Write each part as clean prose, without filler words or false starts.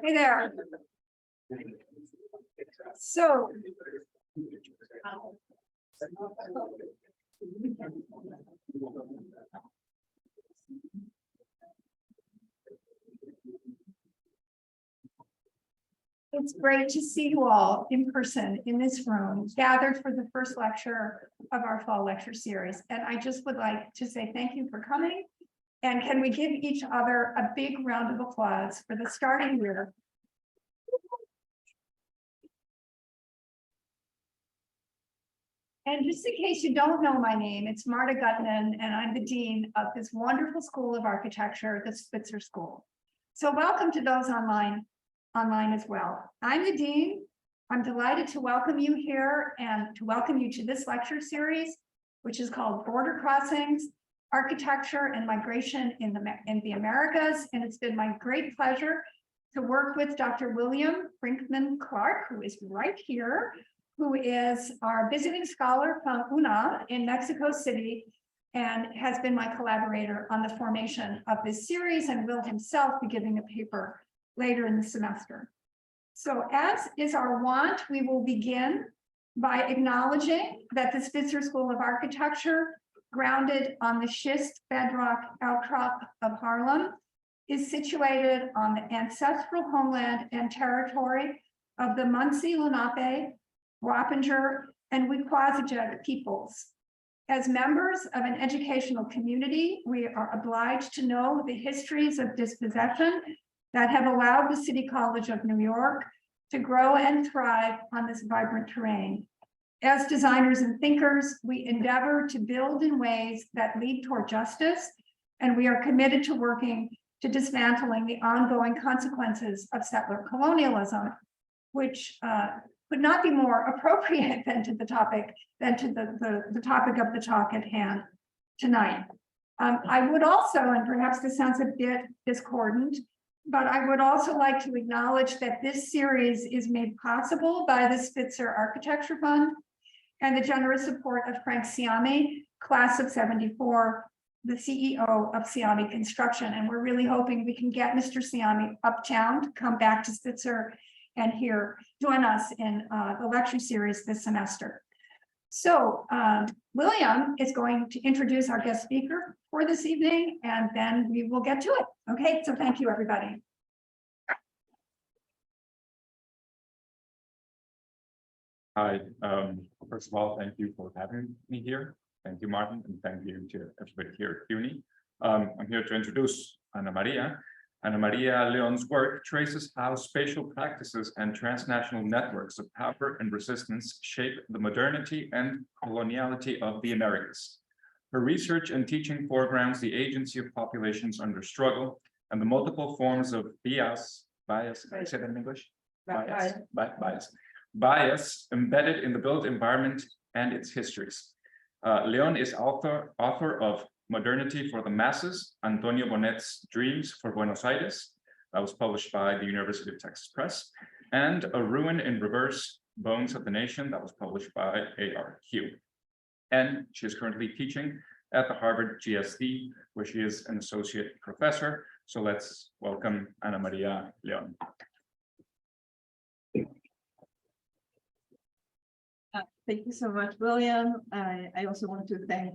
Hey there. So. It's great to see you all in person in this room, gathered for the first lecture of our fall lecture series. And I just would like to say thank you for coming. And can we give each other a big round of applause for the starting year? And just in case you don't know my name, it's Marta Gutman, and I'm the dean of this wonderful School of Architecture, the Spitzer School. So welcome to those online as well. I'm the dean. I'm delighted to welcome you here and to welcome you to this lecture series, which is called Border Crossings, Architecture and Migration in the Americas. And it's been my great pleasure to work with Dr. William Brinkman-Clark, who is right here, who is our visiting scholar from UNA in Mexico City and has been my collaborator on the formation of this series and will himself be giving a paper later in the semester. So as is our wont, we will begin by acknowledging that the Spitzer School of Architecture, grounded on the schist bedrock outcrop of Haarlem, is situated on the ancestral homeland and territory of the Munsee Lenape, Wappinger, and Wequassajed peoples. As members of an educational community, we are obliged to know the histories of dispossession that have allowed the City College of New York to grow and thrive on this vibrant terrain. As designers and thinkers, we endeavor to build in ways that lead toward justice, and we are committed to working to dismantling the ongoing consequences of settler colonialism, which would not be more appropriate than to the topic of the talk at hand tonight. I would also, and perhaps this sounds a bit discordant, but I would also like to acknowledge that this series is made possible by the Spitzer Architecture Fund and the generous support of Frank Sciame, class of 74, the CEO of Sciame Construction. And we're really hoping we can get Mr. Sciame uptown to come back to Spitzer and join us in the lecture series this semester. So William is going to introduce our guest speaker for this evening, and then we will get to it. Okay, so thank you, everybody. Hi, first of all, thank you for having me here. Thank you, Martin, and thank you to everybody here at CUNY. I'm here to introduce Ana María. Ana María León's work traces how spatial practices and transnational networks of power and resistance shape the modernity and coloniality of the Americas. Her research and teaching foregrounds the agency of populations under struggle and the multiple forms of bias, can I say that in English? Bias embedded in the built environment and its histories. León is author of Modernity for the Masses, Antonio Bonet's Dreams for Buenos Aires, that was published by the University of Texas Press, and A Ruin in Reverse, Bones of the Nation, that was published by ARQ. And she is currently teaching at the Harvard GSD, where she is an associate professor. So let's welcome Ana María León. Thank you so much, William. I also want to thank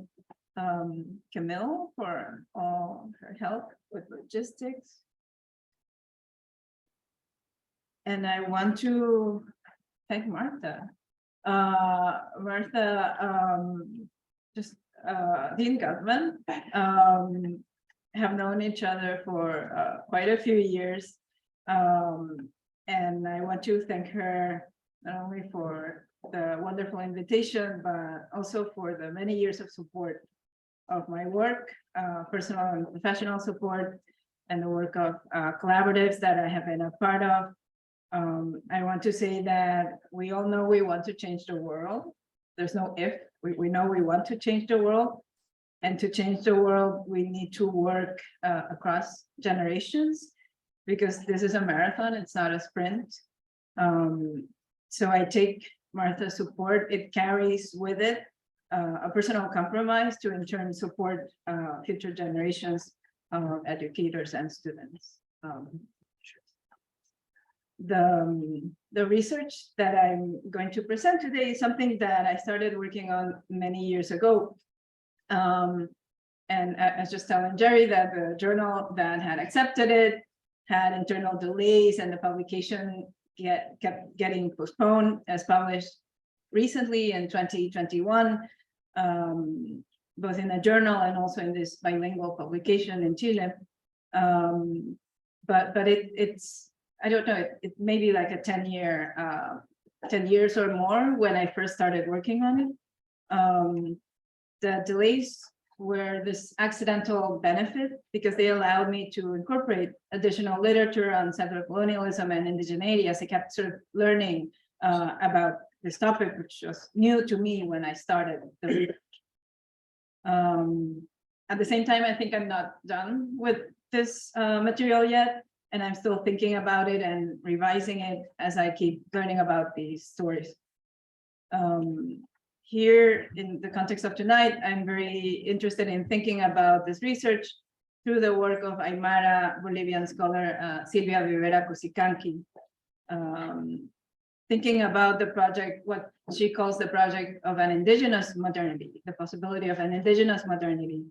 Camille for all her help with logistics. And I want to thank Martha. Dean Gutman, have known each other for quite a few years. And I want to thank her not only for the wonderful invitation, but also for the many years of support of my work, personal and professional support, and the work of collaboratives that I have been a part of. I want to say that we all know we want to change the world. There's no if, we know we want to change the world. And to change the world, we need to work across generations, because this is a marathon, it's not a sprint. So I take Martha's support. It carries with it a personal compromise to in turn support future generations of educators and students. The research that I'm going to present today is something that I started working on many years ago. And I was just telling Jerry that the journal that had accepted it had internal delays, and the publication kept getting postponed, as published recently in 2021, both in a journal and also in this bilingual publication in Chile. But it's, I don't know, it may be like a 10 years or more when I first started working on it. The delays were this accidental benefit because they allowed me to incorporate additional literature on settler colonialism and indigeneity as I kept sort of learning about this topic, which was new to me when I started the research. At the same time, I think I'm not done with this material yet, and I'm still thinking about it and revising it as I keep learning about these stories. Here, in the context of tonight, I'm very interested in thinking about this research through the work of Aymara Bolivian scholar Silvia Rivera Cusicanqui, thinking about the project, what she calls the project of an indigenous modernity, the possibility of an indigenous modernity.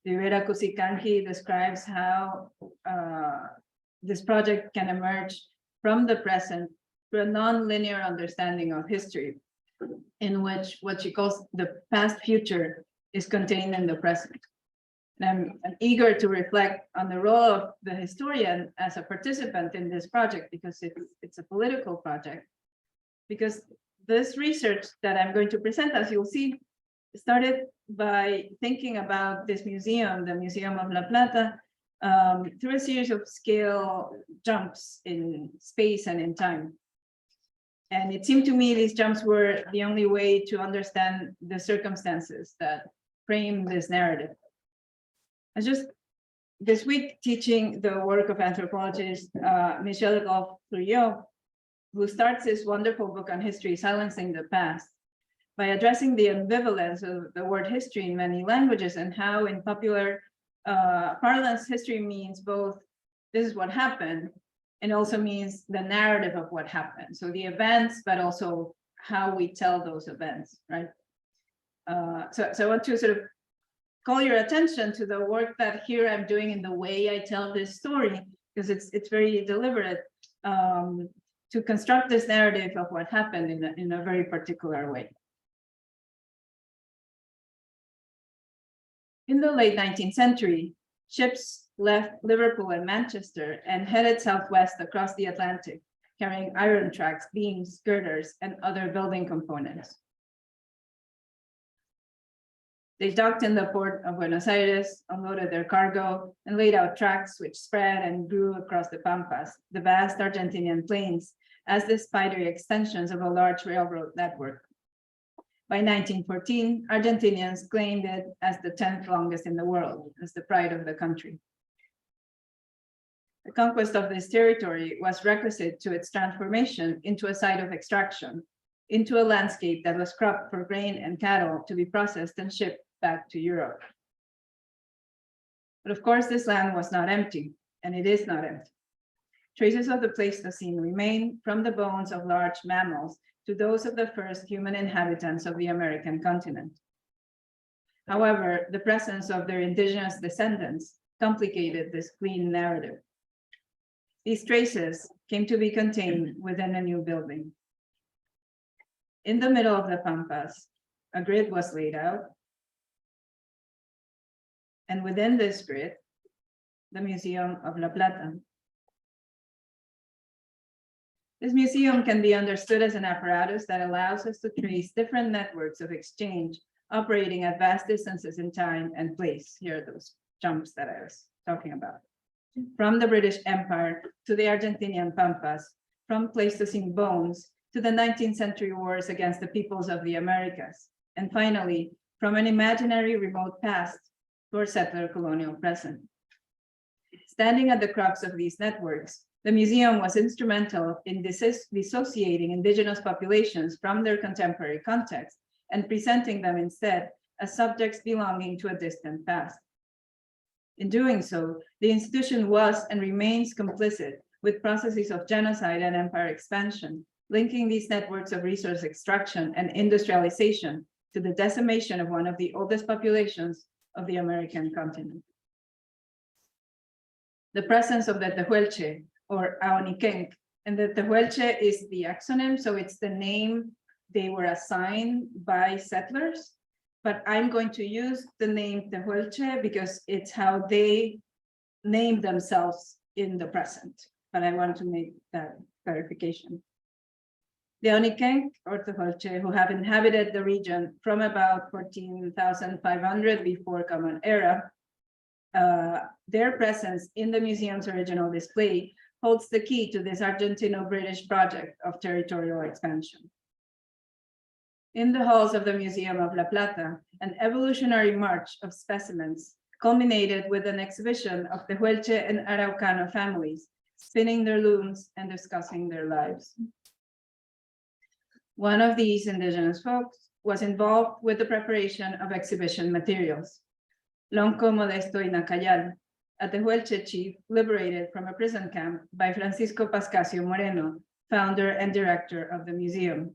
Rivera Cusicanqui describes how this project can emerge from the present through a non-linear understanding of history, in which what she calls the past future is contained in the present. And I'm eager to reflect on the role of the historian as a participant in this project, because it's a political project. Because this research that I'm going to present, as you'll see, started by thinking about this museum, the Museum of La Plata, through a series of scale jumps in space and in time. And it seemed to me these jumps were the only way to understand the circumstances that frame this narrative. I was just this week teaching the work of anthropologist Michel Golf-Fleuriot, who starts this wonderful book on history, Silencing the Past, by addressing the ambivalence of the word history in many languages, and how in popular parlance, history means both this is what happened, and also means the narrative of what happened. So the events, but also how we tell those events, right? So I want to sort of call your attention to the work that here I'm doing in the way I tell this story, because it's very deliberate to construct this narrative of what happened in a very particular way. In the late 19th century, ships left Liverpool and Manchester and headed southwest across the Atlantic, carrying iron tracks, beams, girders, and other building components. They docked in the port of Buenos Aires, unloaded their cargo, and laid out tracks which spread and grew across the pampas, the vast Argentinian plains, as the spidery extensions of a large railroad network. By 1914, Argentinians claimed it as the 10th longest in the world, as the pride of the country. The conquest of this territory was requisite to its transformation into a site of extraction, into a landscape that was cropped for grain and cattle to be processed and shipped back to Europe. But of course, this land was not empty, and it is not empty. Traces of the Pleistocene remain, from the bones of large mammals to those of the first human inhabitants of the American continent. However, the presence of their indigenous descendants complicated this clean narrative. These traces came to be contained within a new building. In the middle of the pampas, a grid was laid out, and within this grid, the Museum of La Plata. This museum can be understood as an apparatus that allows us to trace different networks of exchange operating at vast distances in time and place. Here are those jumps that I was talking about. From the British Empire to the Argentinian pampas, from Pleistocene bones to the 19th century wars against the peoples of the Americas, and finally, from an imaginary remote past to our settler colonial present. Standing at the crux of these networks, the museum was instrumental in dissociating indigenous populations from their contemporary context and presenting them instead as subjects belonging to a distant past. In doing so, the institution was and remains complicit with processes of genocide and empire expansion, linking these networks of resource extraction and industrialization to the decimation of one of the oldest populations of the American continent. The presence of the Tehuelche, or Aonikenk, and the Tehuelche is the exonym, so it's the name they were assigned by settlers, but I'm going to use the name Tehuelche because it's how they name themselves in the present, but I want to make that clarification. The Aonikenk, or Tehuelche, who have inhabited the region from about 14,500 before Common Era, their presence in the museum's original display holds the key to this Argentino-British project of territorial expansion. In the halls of the Museum of La Plata, an evolutionary march of specimens culminated with an exhibition of Tehuelche and Araucano families, spinning their looms and discussing their lives. One of these indigenous folks was involved with the preparation of exhibition materials. Lonco Modesto Inacayal, a Tehuelche chief liberated from a prison camp by Francisco Pascasio Moreno, founder and director of the museum.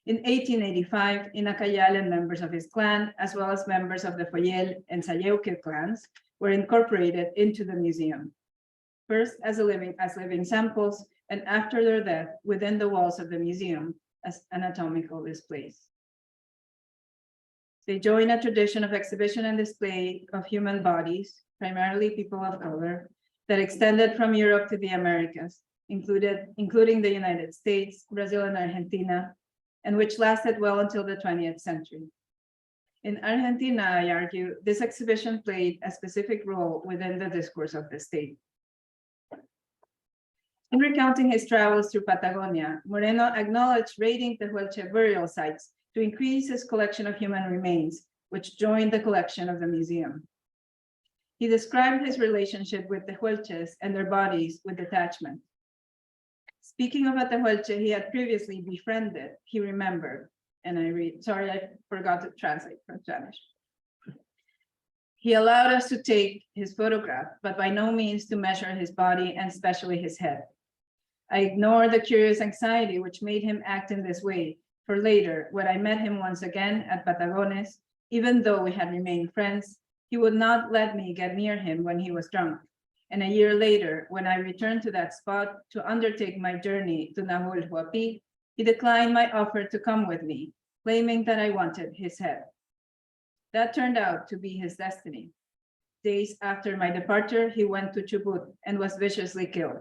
In 1885, Inacayal and members of his clan, as well as members of the Foyel and Sayeuque clans, were incorporated into the museum, first as living samples, and after their death within the walls of the museum as anatomical displays. They join a tradition of exhibition and display of human bodies, primarily people of color, that extended from Europe to the Americas, including the United States, Brazil, and Argentina, and which lasted well until the 20th century. In Argentina, I argue, this exhibition played a specific role within the discourse of the state. In recounting his travels through Patagonia, Moreno acknowledged raiding Tehuelche burial sites to increase his collection of human remains, which joined the collection of the museum. He described his relationship with Tehuelches and their bodies with detachment. Speaking of a Tehuelche he had previously befriended, he remembered, and I read, sorry, I forgot to translate from Spanish. He allowed us to take his photograph, but by no means to measure his body and especially his head. I ignored the curious anxiety which made him act in this way, for later, when I met him once again at Patagones, even though we had remained friends, he would not let me get near him when he was drunk. And a year later, when I returned to that spot to undertake my journey to Nahuel Huapi, he declined my offer to come with me, claiming that I wanted his head. That turned out to be his destiny. Days after my departure, he went to Chubut and was viciously killed.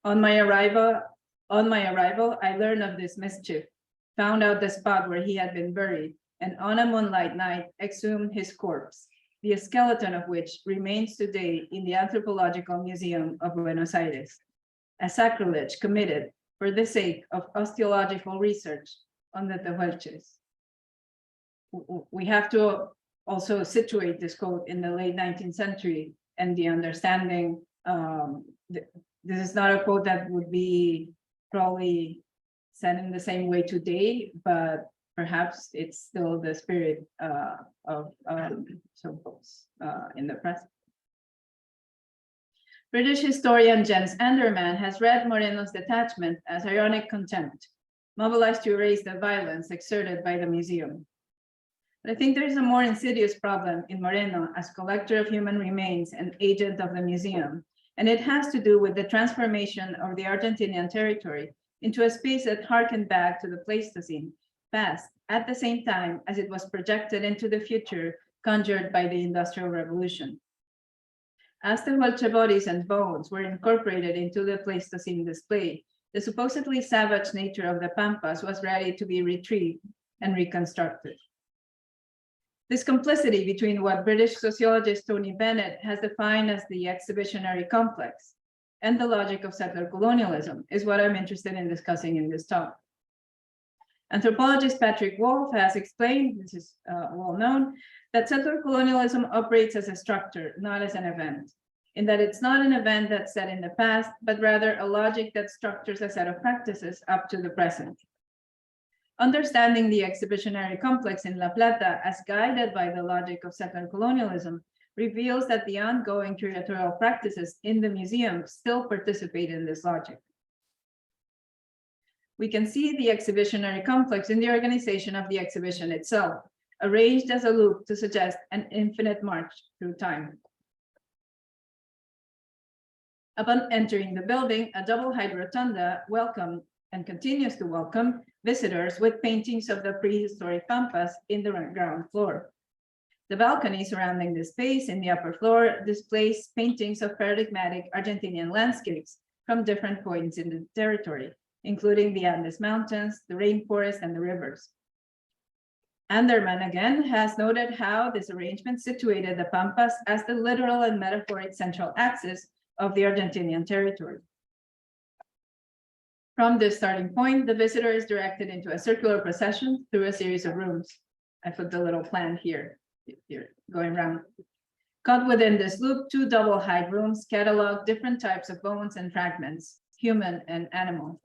On my arrival, I learned of this mischief, found out the spot where he had been buried, and on a moonlight night exhumed his corpse, the skeleton of which remains today in the Anthropological Museum of Buenos Aires, a sacrilege committed for the sake of osteological research on the Tehuelches. We have to also situate this quote in the late 19th century and the understanding, this is not a quote that would be probably said in the same way today, but perhaps it's still the spirit of some folks in the present. British historian Jens Anderman has read Moreno's detachment as ironic contempt, mobilized to erase the violence exerted by the museum. But I think there is a more insidious problem in Moreno as collector of human remains and agent of the museum, and it has to do with the transformation of the Argentinian territory into a space that harkened back to the Pleistocene past, at the same time as it was projected into the future conjured by the Industrial Revolution. As the Tehuelche bodies and bones were incorporated into the Pleistocene display, the supposedly savage nature of the pampas was ready to be retrieved and reconstructed. This complicity between what British sociologist Tony Bennett has defined as the exhibitionary complex and the logic of settler colonialism is what I'm interested in discussing in this talk. Anthropologist Patrick Wolf has explained, this is well known, that settler colonialism operates as a structure, not as an event, in that it's not an event that's set in the past, but rather a logic that structures a set of practices up to the present. Understanding the exhibitionary complex in La Plata as guided by the logic of settler colonialism reveals that the ongoing curatorial practices in the museum still participate in this logic. We can see the exhibitionary complex in the organization of the exhibition itself, arranged as a loop to suggest an infinite march through time. Upon entering the building, a double-height rotunda welcomed and continues to welcome visitors with paintings of the prehistoric pampas in the ground floor. The balcony surrounding the space in the upper floor displays paintings of paradigmatic Argentinian landscapes from different points in the territory, including the Andes Mountains, the rainforest, and the rivers. Anderman again has noted how this arrangement situated the pampas as the literal and metaphoric central axis of the Argentinian territory. From this starting point, the visitor is directed into a circular procession through a series of rooms. I put the little plan here going around. Caught within this loop, two double-height rooms catalog different types of bones and fragments, human and animal.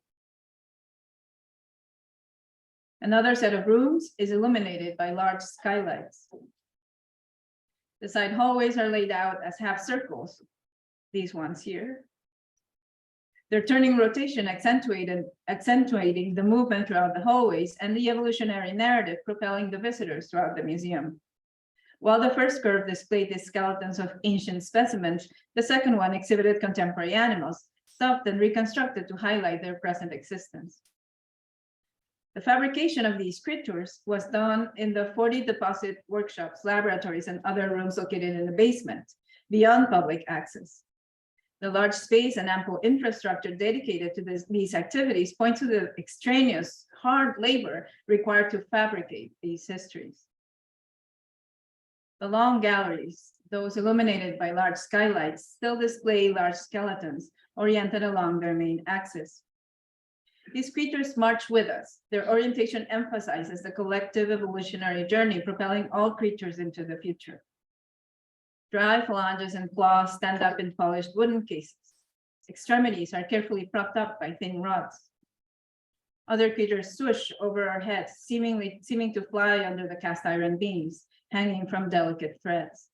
Another set of rooms is illuminated by large skylights. The side hallways are laid out as half circles, these ones here. Their turning rotation accentuating the movement throughout the hallways and the evolutionary narrative propelling the visitors throughout the museum. While the first curve displayed the skeletons of ancient specimens, the second one exhibited contemporary animals, stuffed and reconstructed to highlight their present existence. The fabrication of these creatures was done in the 40 deposit workshops, laboratories, and other rooms located in the basement, beyond public access. The large space and ample infrastructure dedicated to these activities point to the extraneous, hard labor required to fabricate these histories. The long galleries, those illuminated by large skylights, still display large skeletons oriented along their main axis. These creatures march with us. Their orientation emphasizes the collective evolutionary journey propelling all creatures into the future. Dry phalanges and claws stand up in polished wooden cases. Extremities are carefully propped up by thin rods. Other creatures swoosh over our heads, seeming to fly under the cast iron beams, hanging from delicate threads.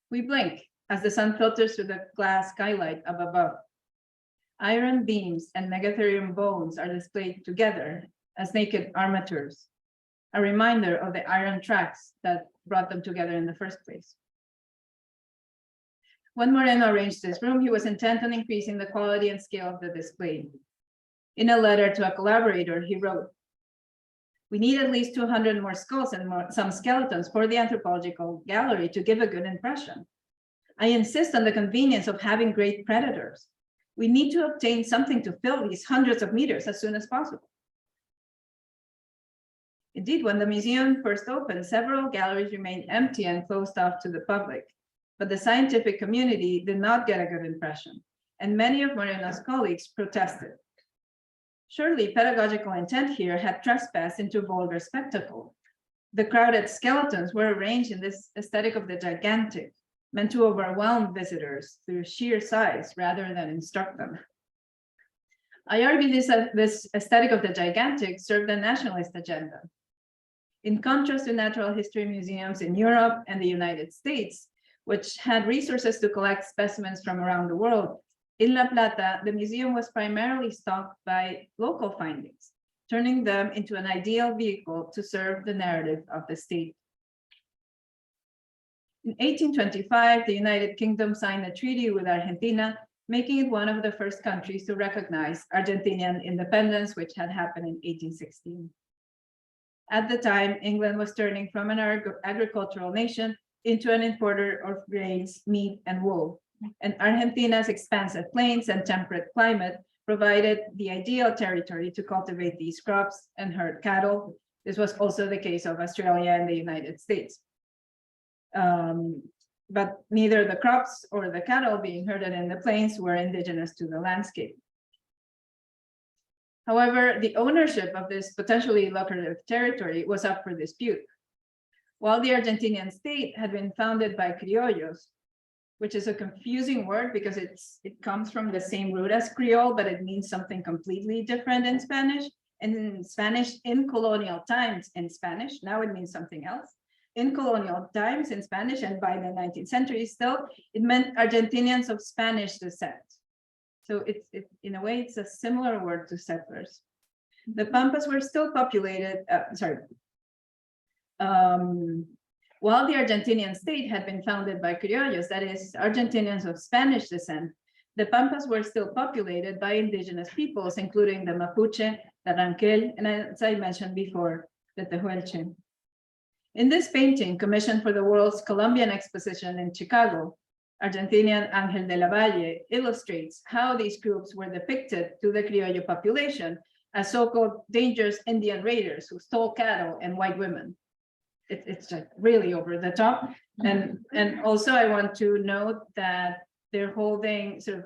We blink as the sun filters through the glass skylight up above. Iron beams and megatherium bones are displayed together as naked armatures, a reminder of the iron tracks that brought them together in the first place. When Moreno arranged this room, he was intent on increasing the quality and scale of the display. In a letter to a collaborator, he wrote, "We need at least 200 more skulls and some skeletons for the anthropological gallery to give a good impression. I insist on the convenience of having great predators. We need to obtain something to fill these hundreds of meters as soon as possible." Indeed, when the museum first opened, several galleries remained empty and closed off to the public, but the scientific community did not get a good impression, and many of Moreno's colleagues protested. Surely pedagogical intent here had trespassed into vulgar spectacle. The crowded skeletons were arranged in this aesthetic of the gigantic, meant to overwhelm visitors through sheer size rather than instruct them. I argue this aesthetic of the gigantic served a nationalist agenda. In contrast to natural history museums in Europe and the United States, which had resources to collect specimens from around the world, in La Plata, the museum was primarily stocked by local findings, turning them into an ideal vehicle to serve the narrative of the state. In 1825, the United Kingdom signed a treaty with Argentina, making it one of the first countries to recognize Argentinian independence, which had happened in 1816. At the time, England was turning from an agricultural nation into an importer of grains, meat, and wool, and Argentina's expansive plains and temperate climate provided the ideal territory to cultivate these crops and herd cattle. This was also the case of Australia and the United States. But neither the crops or the cattle being herded in the plains were indigenous to the landscape. However, the ownership of this potentially lucrative territory was up for dispute. While the Argentinian state had been founded by criollos, which is a confusing word because it comes from the same root as Creole, but it means something completely different in Spanish. And in Spanish, in colonial times in Spanish, now it means something else. in colonial times in Spanish, and by the 19th century still, it meant Argentinians of Spanish descent. So it's in a way, it's a similar word to settlers. The Pampas were still populated, while the Argentinian state had been founded by criollos, that is, Argentinians of Spanish descent, the Pampas were still populated by indigenous peoples, including the Mapuche, the Ranquel, and as I mentioned before, the Tehuelche. In this painting, commissioned for the World's Colombian Exposition in Chicago, Argentinian Ángel de la Valle illustrates how these groups were depicted to the criollo population as so-called dangerous Indian raiders who stole cattle and white women. It's like really over the top. And also I want to note that they're holding sort of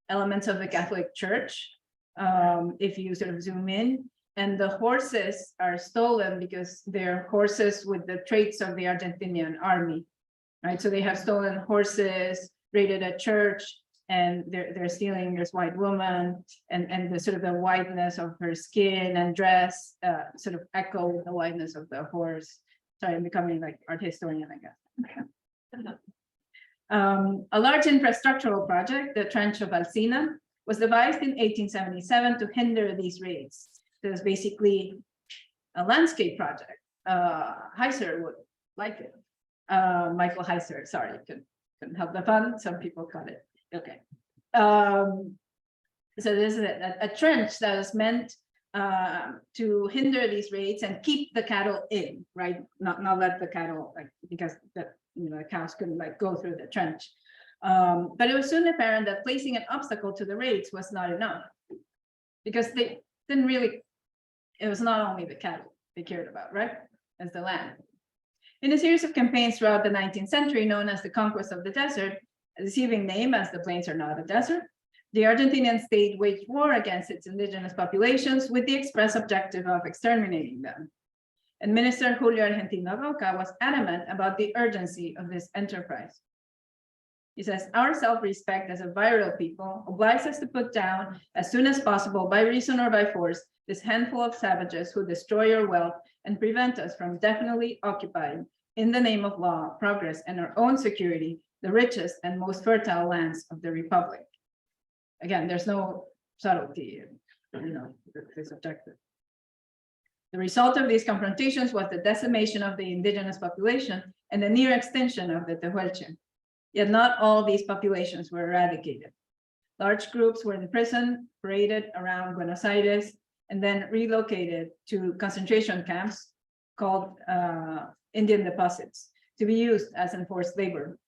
elements of the Catholic Church, if you sort of zoom in, and the horses are stolen because they're horses with the traits of the Argentinian army, right? So they have stolen horses, raided a church, and they're stealing this white woman, and the sort of the whiteness of her skin and dress sort of echo with the whiteness of the horse. Sorry, I'm becoming like art historian, I guess. A large infrastructural project, the Trench of Alsina, was devised in 1877 to hinder these raids. It was basically a landscape project. Heiser would like it. Michael Heiser, sorry, couldn't help the fun. Some people caught it. Okay. So there's a trench that was meant to hinder these raids and keep the cattle in, right? Not let the cattle, like, because the cows couldn't like go through the trench. But it was soon apparent that placing an obstacle to the raids was not enough, because they didn't really, it was not only the cattle they cared about, right? As the land. In a series of campaigns throughout the 19th century, known as the Conquest of the Desert, a deceiving name as the plains are not a desert, the Argentinian state waged war against its indigenous populations with the express objective of exterminating them. And Minister Julio Argentino Roca was adamant about the urgency of this enterprise. He says, our self-respect as a virile people obliges us to put down as soon as possible, by reason or by force, this handful of savages who destroy our wealth and prevent us from definitely occupying, in the name of law, progress, and our own security, the richest and most fertile lands of the Republic. Again, there's no subtlety in this objective. The result of these confrontations was the decimation of the indigenous population and the near extinction of the Tehuelche. Yet not all these populations were eradicated. Large groups were imprisoned, paraded around Buenos Aires, and then relocated to concentration camps called Indian deposits to be used as enforced labor.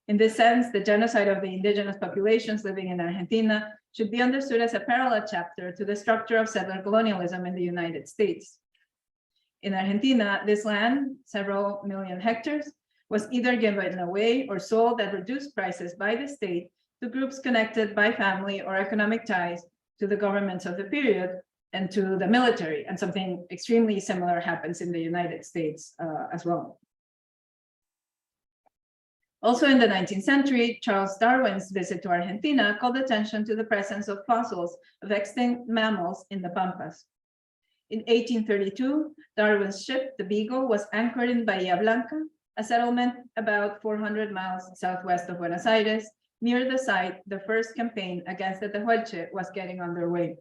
In this sense, the genocide of the indigenous populations living in Argentina should be understood as a parallel chapter to the structure of settler colonialism in the United States. In Argentina, this land, several million hectares, was either given away or sold at reduced prices by the state to groups connected by family or economic ties to the governments of the period and to the military. And something extremely similar happens in the United States as well. Also in the 19th century, Charles Darwin's visit to Argentina called attention to the presence of fossils of extinct mammals in the Pampas. In 1832, Darwin's ship, the Beagle, was anchored in Bahía Blanca, a settlement about 400 miles southwest of Buenos Aires, near the site the first campaign against the Tehuelche was getting underway.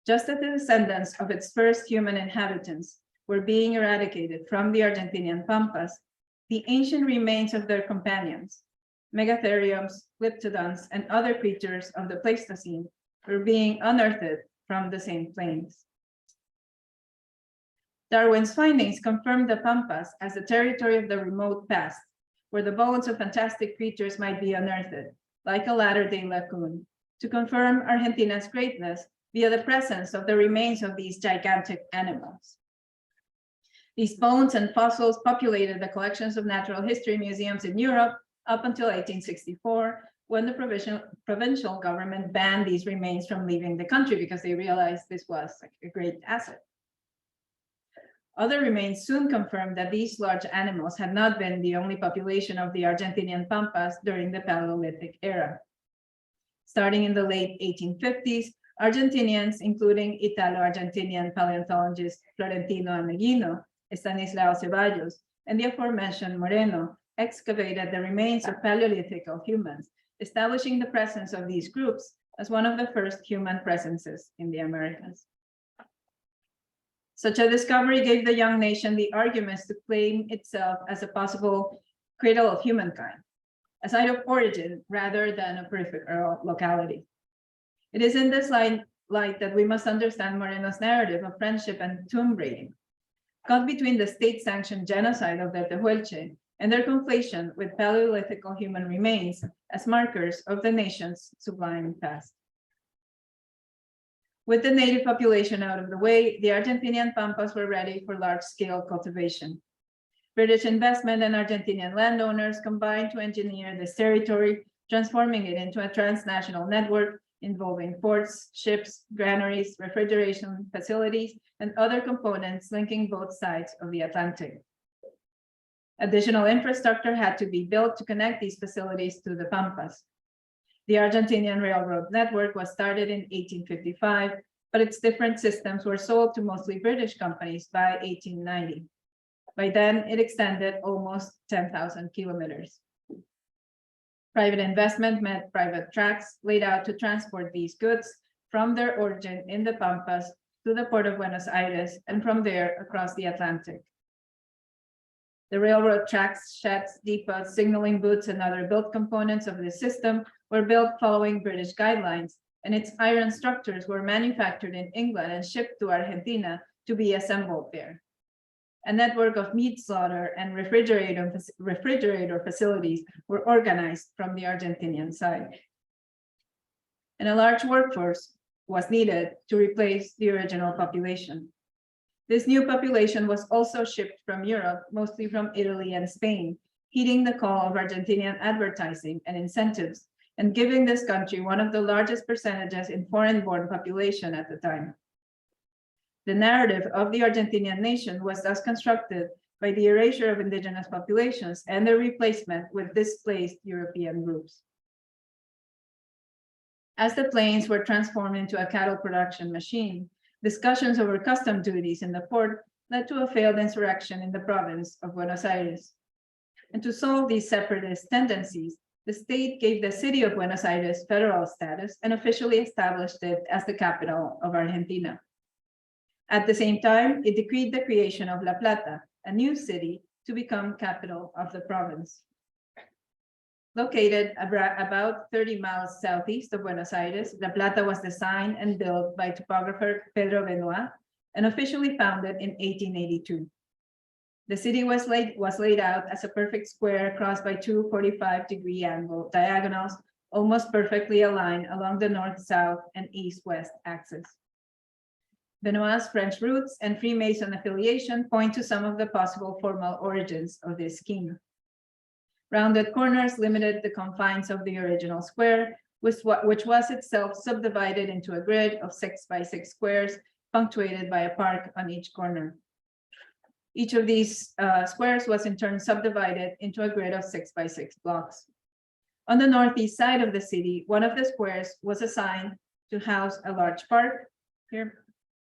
Just as the descendants of its first human inhabitants were being eradicated from the Argentinian Pampas, the ancient remains of their companions, megatheriums, glyptodons, and other creatures of the Pleistocene were being unearthed from the same plains. Darwin's findings confirmed the Pampas as the territory of the remote past, where the bones of fantastic creatures might be unearthed, like a latter-day lagoon, to confirm Argentina's greatness via the presence of the remains of these gigantic animals. These bones and fossils populated the collections of natural history museums in Europe up until 1864, when the provincial government banned these remains from leaving the country because they realized this was like a great asset. Other remains soon confirmed that these large animals had not been the only population of the Argentinian Pampas during the Paleolithic era. Starting in the late 1850s, Argentinians, including Italo-Argentinian paleontologist Florentino Ameghino, Estanislao Ceballos, and the aforementioned Moreno excavated the remains of Paleolithical humans, establishing the presence of these groups as one of the first human presences in the Americas. Such a discovery gave the young nation the arguments to claim itself as a possible cradle of humankind, a site of origin rather than a peripheral locality. It is in this light that we must understand Moreno's narrative of friendship and tomb raiding, caught between the state-sanctioned genocide of the Tehuelche and their conflation with Paleolithical human remains as markers of the nation's sublime past. With the native population out of the way, the Argentinian pampas were ready for large-scale cultivation. British investment and Argentinian landowners combined to engineer this territory, transforming it into a transnational network involving ports, ships, granaries, refrigeration facilities, and other components linking both sides of the Atlantic. Additional infrastructure had to be built to connect these facilities to the pampas. The Argentinian railroad network was started in 1855, but its different systems were sold to mostly British companies by 1890. By then, it extended almost 10,000 kilometers. Private investment meant private tracks laid out to transport these goods from their origin in the pampas to the port of Buenos Aires and from there across the Atlantic. The railroad tracks, sheds, depots, signaling booths, and other built components of the system were built following British guidelines, and its iron structures were manufactured in England and shipped to Argentina to be assembled there. A network of meat slaughter and refrigerator facilities were organized from the Argentinian side. And a large workforce was needed to replace the original population. This new population was also shipped from Europe, mostly from Italy and Spain, heeding the call of Argentinian advertising and incentives, and giving this country one of the largest percentages in foreign-born population at the time. The narrative of the Argentinian nation was thus constructed by the erasure of indigenous populations and their replacement with displaced European groups. As the plains were transformed into a cattle production machine, discussions over custom duties in the port led to a failed insurrection in the province of Buenos Aires. And to solve these separatist tendencies, the state gave the city of Buenos Aires federal status and officially established it as the capital of Argentina. At the same time, it decreed the creation of La Plata, a new city, to become capital of the province. Located about 30 miles southeast of Buenos Aires, La Plata was designed and built by topographer Pedro Benoit and officially founded in 1882. The city was laid out as a perfect square crossed by two 45-degree angle diagonals, almost perfectly aligned along the north-south and east-west axis. Benoit's French roots and Freemason affiliation point to some of the possible formal origins of this scheme. Rounded corners limited the confines of the original square, which was itself subdivided into a grid of 6 by 6 squares, punctuated by a park on each corner. Each of these squares was in turn subdivided into a grid of 6 by 6 blocks. On the northeast side of the city, one of the squares was assigned to house a large park, here,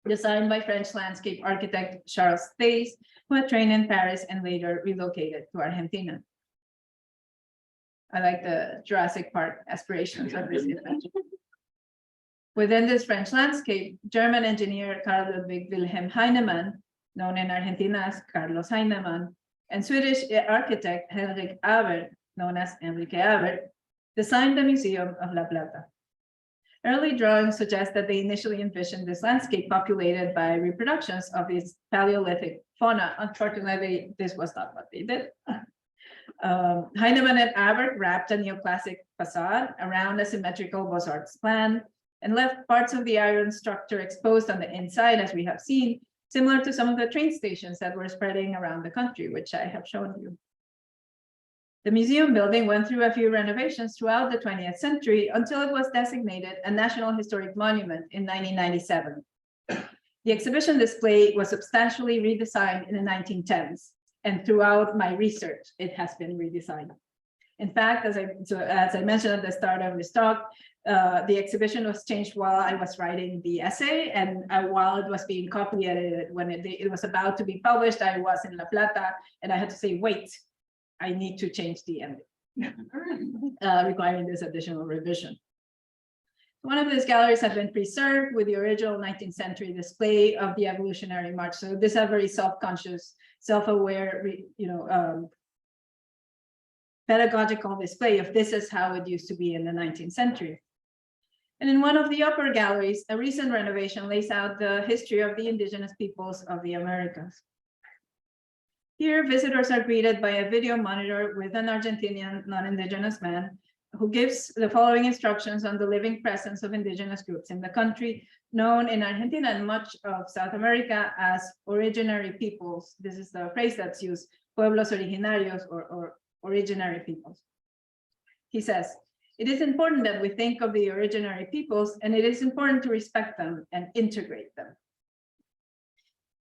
designed by French landscape architect Charles Staes, who had trained in Paris and later relocated to Argentina. I like the Jurassic Park aspirations of this image. Within this French landscape, German engineer Carl Ludwig Wilhelm Heinemann, known in Argentina as Carlos Heinemann, and Swedish architect Henrik Abert, known as Enrique Abert, designed the Museum of La Plata. Early drawings suggest that they initially envisioned this landscape populated by reproductions of its Paleolithic fauna. Unfortunately, this was not what they did. Heinemann and Abert wrapped a neoclassic facade around a symmetrical Beaux-Arts plan and left parts of the iron structure exposed on the inside, as we have seen, similar to some of the train stations that were spreading around the country, which I have shown you. The museum building went through a few renovations throughout the 20th century until it was designated a National Historic Monument in 1997. The exhibition display was substantially redesigned in the 1910s, and throughout my research, it has been redesigned. In fact, as I mentioned at the start of this talk, the exhibition was changed while I was writing the essay, and while it was being copy edited, when it was about to be published, I was in La Plata, and I had to say, wait, I need to change the ending, requiring this additional revision. One of these galleries have been preserved with the original 19th century display of the evolutionary march. So this is a very self-conscious, self-aware, pedagogical display of this is how it used to be in the 19th century. And in one of the upper galleries, a recent renovation lays out the history of the indigenous peoples of the Americas. Here, visitors are greeted by a video monitor with an Argentinian non-indigenous man who gives the following instructions on the living presence of indigenous groups in the country, known in Argentina and much of South America as originary peoples. This is the phrase that's used, pueblos originarios or originary peoples. He says, it is important that we think of the originary peoples, and it is important to respect them and integrate them.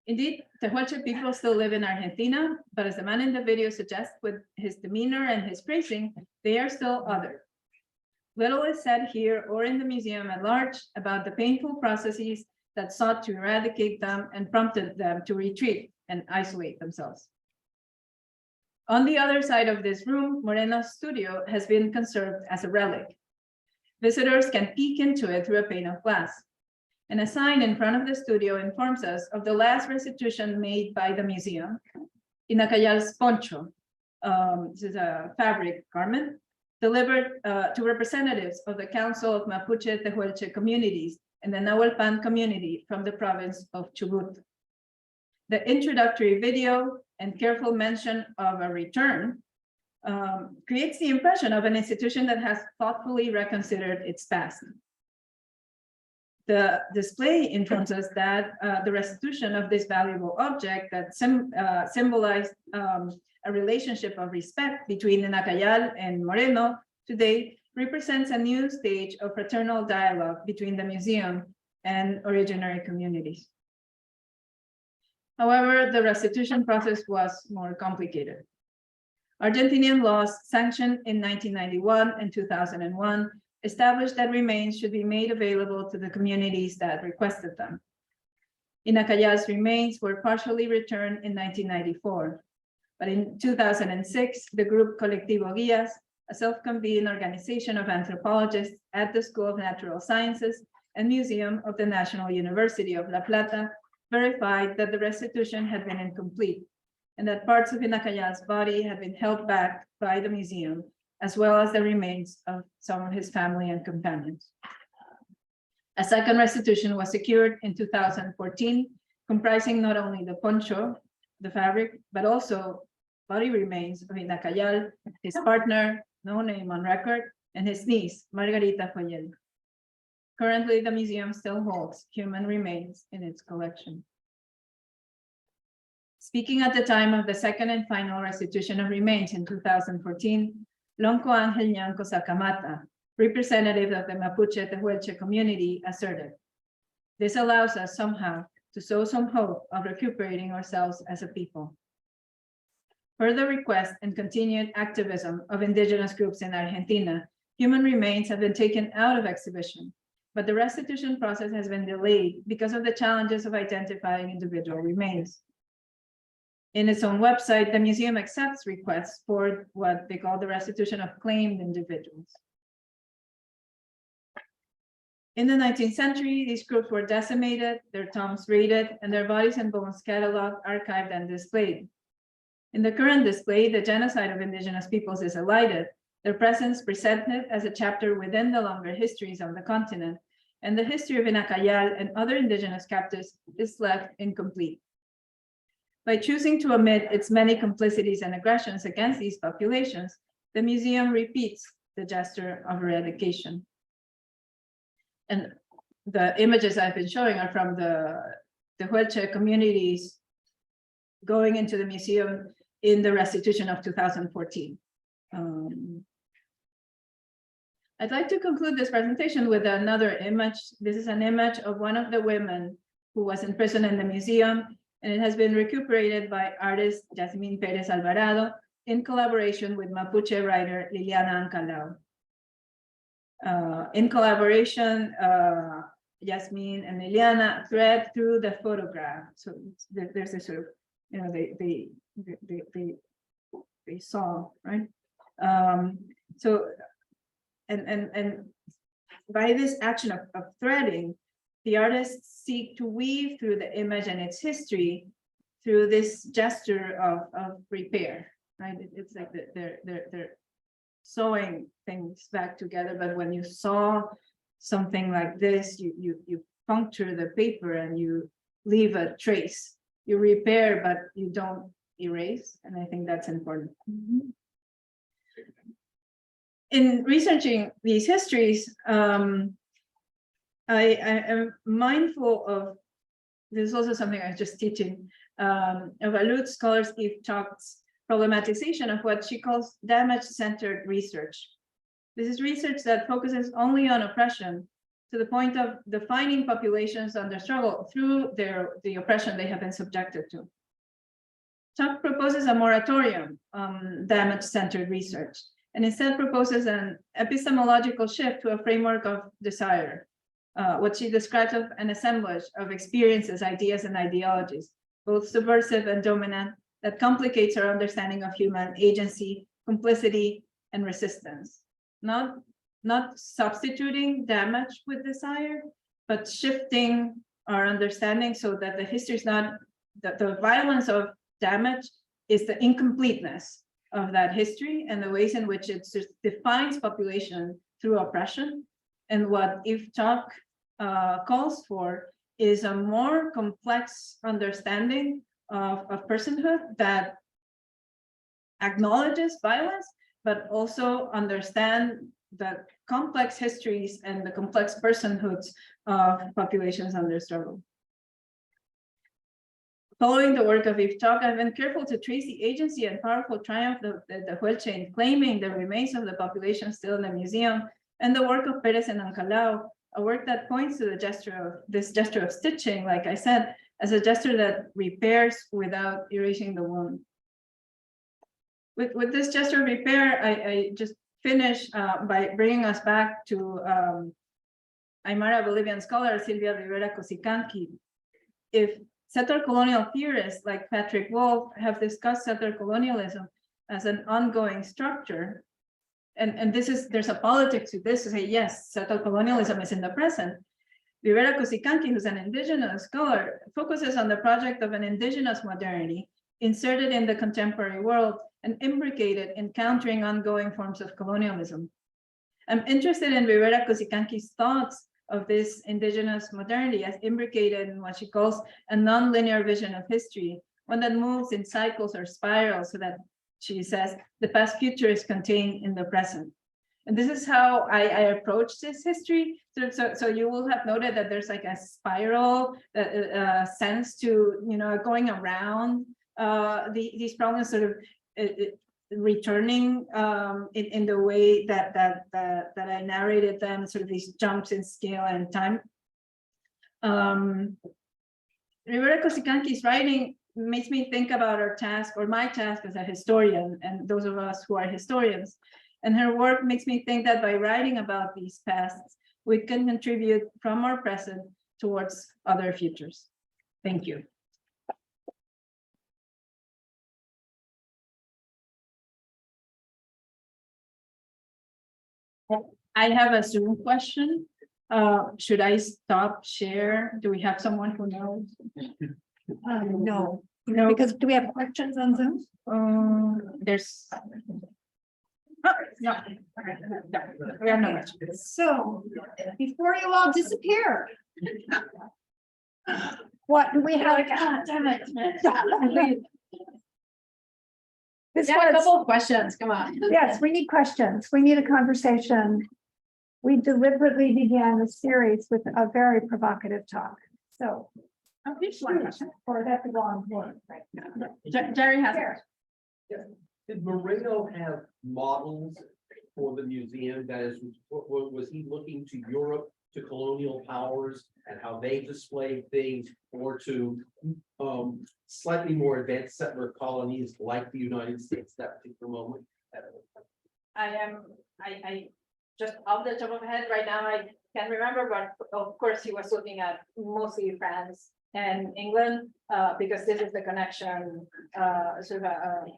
Indeed, Tehuelche people still live in Argentina, but as the man in the video suggests with his demeanor and his phrasing, they are still other. Little is said here or in the museum at large about the painful processes that sought to eradicate them and prompted them to retreat and isolate themselves. On the other side of this room, Moreno's studio has been conserved as a relic. Visitors can peek into it through a pane of glass. And a sign in front of the studio informs us of the last restitution made by the museum, Inacayal's poncho. This is a fabric garment delivered to representatives of the Council of Mapuche Tehuelche communities and the Nahuelpan community from the province of Chubut. The introductory video and careful mention of a return creates the impression of an institution that has thoughtfully reconsidered its past. The display informs us that the restitution of this valuable object that symbolized a relationship of respect between Inacayal and Moreno today represents a new stage of fraternal dialogue between the museum and originary communities. However, the restitution process was more complicated. Argentinian laws sanctioned in 1991 and 2001 established that remains should be made available to the communities that requested them. Inacayal's remains were partially returned in 1994, but in 2006, the group Colectivo Guías, a self-convened organization of anthropologists at the School of Natural Sciences and Museum of the National University of La Plata, verified that the restitution had been incomplete and that parts of Inacayal's body had been held back by the museum, as well as the remains of some of his family and companions. A second restitution was secured in 2014, comprising not only the poncho, the fabric, but also body remains of Inacayal, his partner, no name on record, and his niece, Margarita Foyel. Currently, the museum still holds human remains in its collection. Speaking at the time of the second and final restitution of remains in 2014, Lonco Ángel Ñanco Sacamata, representative of the Mapuche Tehuelche community, asserted, this allows us somehow to sow some hope of recuperating ourselves as a people. Per the request and continued activism of indigenous groups in Argentina, human remains have been taken out of exhibition, but the restitution process has been delayed because of the challenges of identifying individual remains. In its own website, the museum accepts requests for what they call the restitution of claimed individuals. In the 19th century, these groups were decimated, their tombs raided, and their bodies and bones cataloged, archived, and displayed. In the current display, the genocide of indigenous peoples is elided, their presence presented as a chapter within the longer histories of the continent, and the history of Inacayal and other indigenous captives is left incomplete. By choosing to omit its many complicities and aggressions against these populations, the museum repeats the gesture of eradication. And the images I've been showing are from the Tehuelche communities going into the museum in the restitution of 2014. I'd like to conclude this presentation with another image. This is an image of one of the women who was in prison in the museum, and it has been recuperated by artist Jasmine Perez Alvarado in collaboration with Mapuche writer Liliana Ancalao. In collaboration, Yasmin and Liliana thread through the photograph. So there's a sort of, you know, they saw, right? So, and by this action of threading, the artists seek to weave through the image and its history through this gesture of repair, right? It's like they're sewing things back together, but when you saw something like this, you puncture the paper and you leave a trace. You repair, but you don't erase, and I think that's important. In researching these histories, I am mindful of, this is also something I was just teaching, of Alud scholar Eve Chalk's problematization of what she calls damage-centered research. This is research that focuses only on oppression to the point of defining populations under struggle through the oppression they have been subjected to. Chalk proposes a moratorium on damage-centered research, and instead proposes an epistemological shift to a framework of desire, what she describes as an assemblage of experiences, ideas, and ideologies, both subversive and dominant, that complicates our understanding of human agency, complicity, and resistance. Not substituting damage with desire, but shifting our understanding so that the history is not, that the violence of damage is the incompleteness of that history and the ways in which it defines population through oppression. And what Eve Chalk calls for is a more complex understanding of personhood that acknowledges violence, but also understand the complex histories and the complex personhoods of populations under struggle. Following the work of Eve Chalk, I've been careful to trace the agency and powerful triumph of the Huelche in claiming the remains of the population still in the museum, and the work of Perez and Ancalao, a work that points to the gesture of stitching, like I said, as a gesture that repairs without erasing the wound. With this gesture of repair, I just finish by bringing us back to Aymara Bolivian scholar Silvia Rivera Cusicanqui. If settler colonial theorists like Patrick Wolf have discussed settler colonialism as an ongoing structure, and there's a politics to this to say, yes, settler colonialism is in the present. Rivera Cusicanqui, who's an indigenous scholar, focuses on the project of an indigenous modernity inserted in the contemporary world and imbricated in countering ongoing forms of colonialism. I'm interested in Rivera Cusicanqui's thoughts of this indigenous modernity as imbricated in what she calls a nonlinear vision of history, one that moves in cycles or spirals so that, she says, the past future is contained in the present. And this is how I approach this history. So you will have noted that there's like a spiral sense to, you know, going around these problems, sort of returning in the way that I narrated them, sort of these jumps in scale and time. Rivera Cusicanqui's writing makes me think about our task, or my task as a historian, and those of us who are historians. And her work makes me think that by writing about these pasts, we can contribute from our present towards other futures. Thank you. I have a Zoom question. Should I stop share? Do we have someone who knows? No, because do we have questions on Zoom? There's. Oh, no, we have no questions. So before you all disappear, what do we have? Damn it. This Yeah, a couple of questions. Come on. Yes, we need questions. We need a conversation. We deliberately began a series with a very provocative talk. So, one question, or that's the wrong one, right? Jerry has Did Moreno have models for the museum? That is, was he looking to Europe, to colonial powers and how they displayed things, or to slightly more advanced settler colonies like the United States at that particular moment? I just off the top of my head right now, I can't remember, but of course he was looking at mostly France and England, because this is the connection, sort of,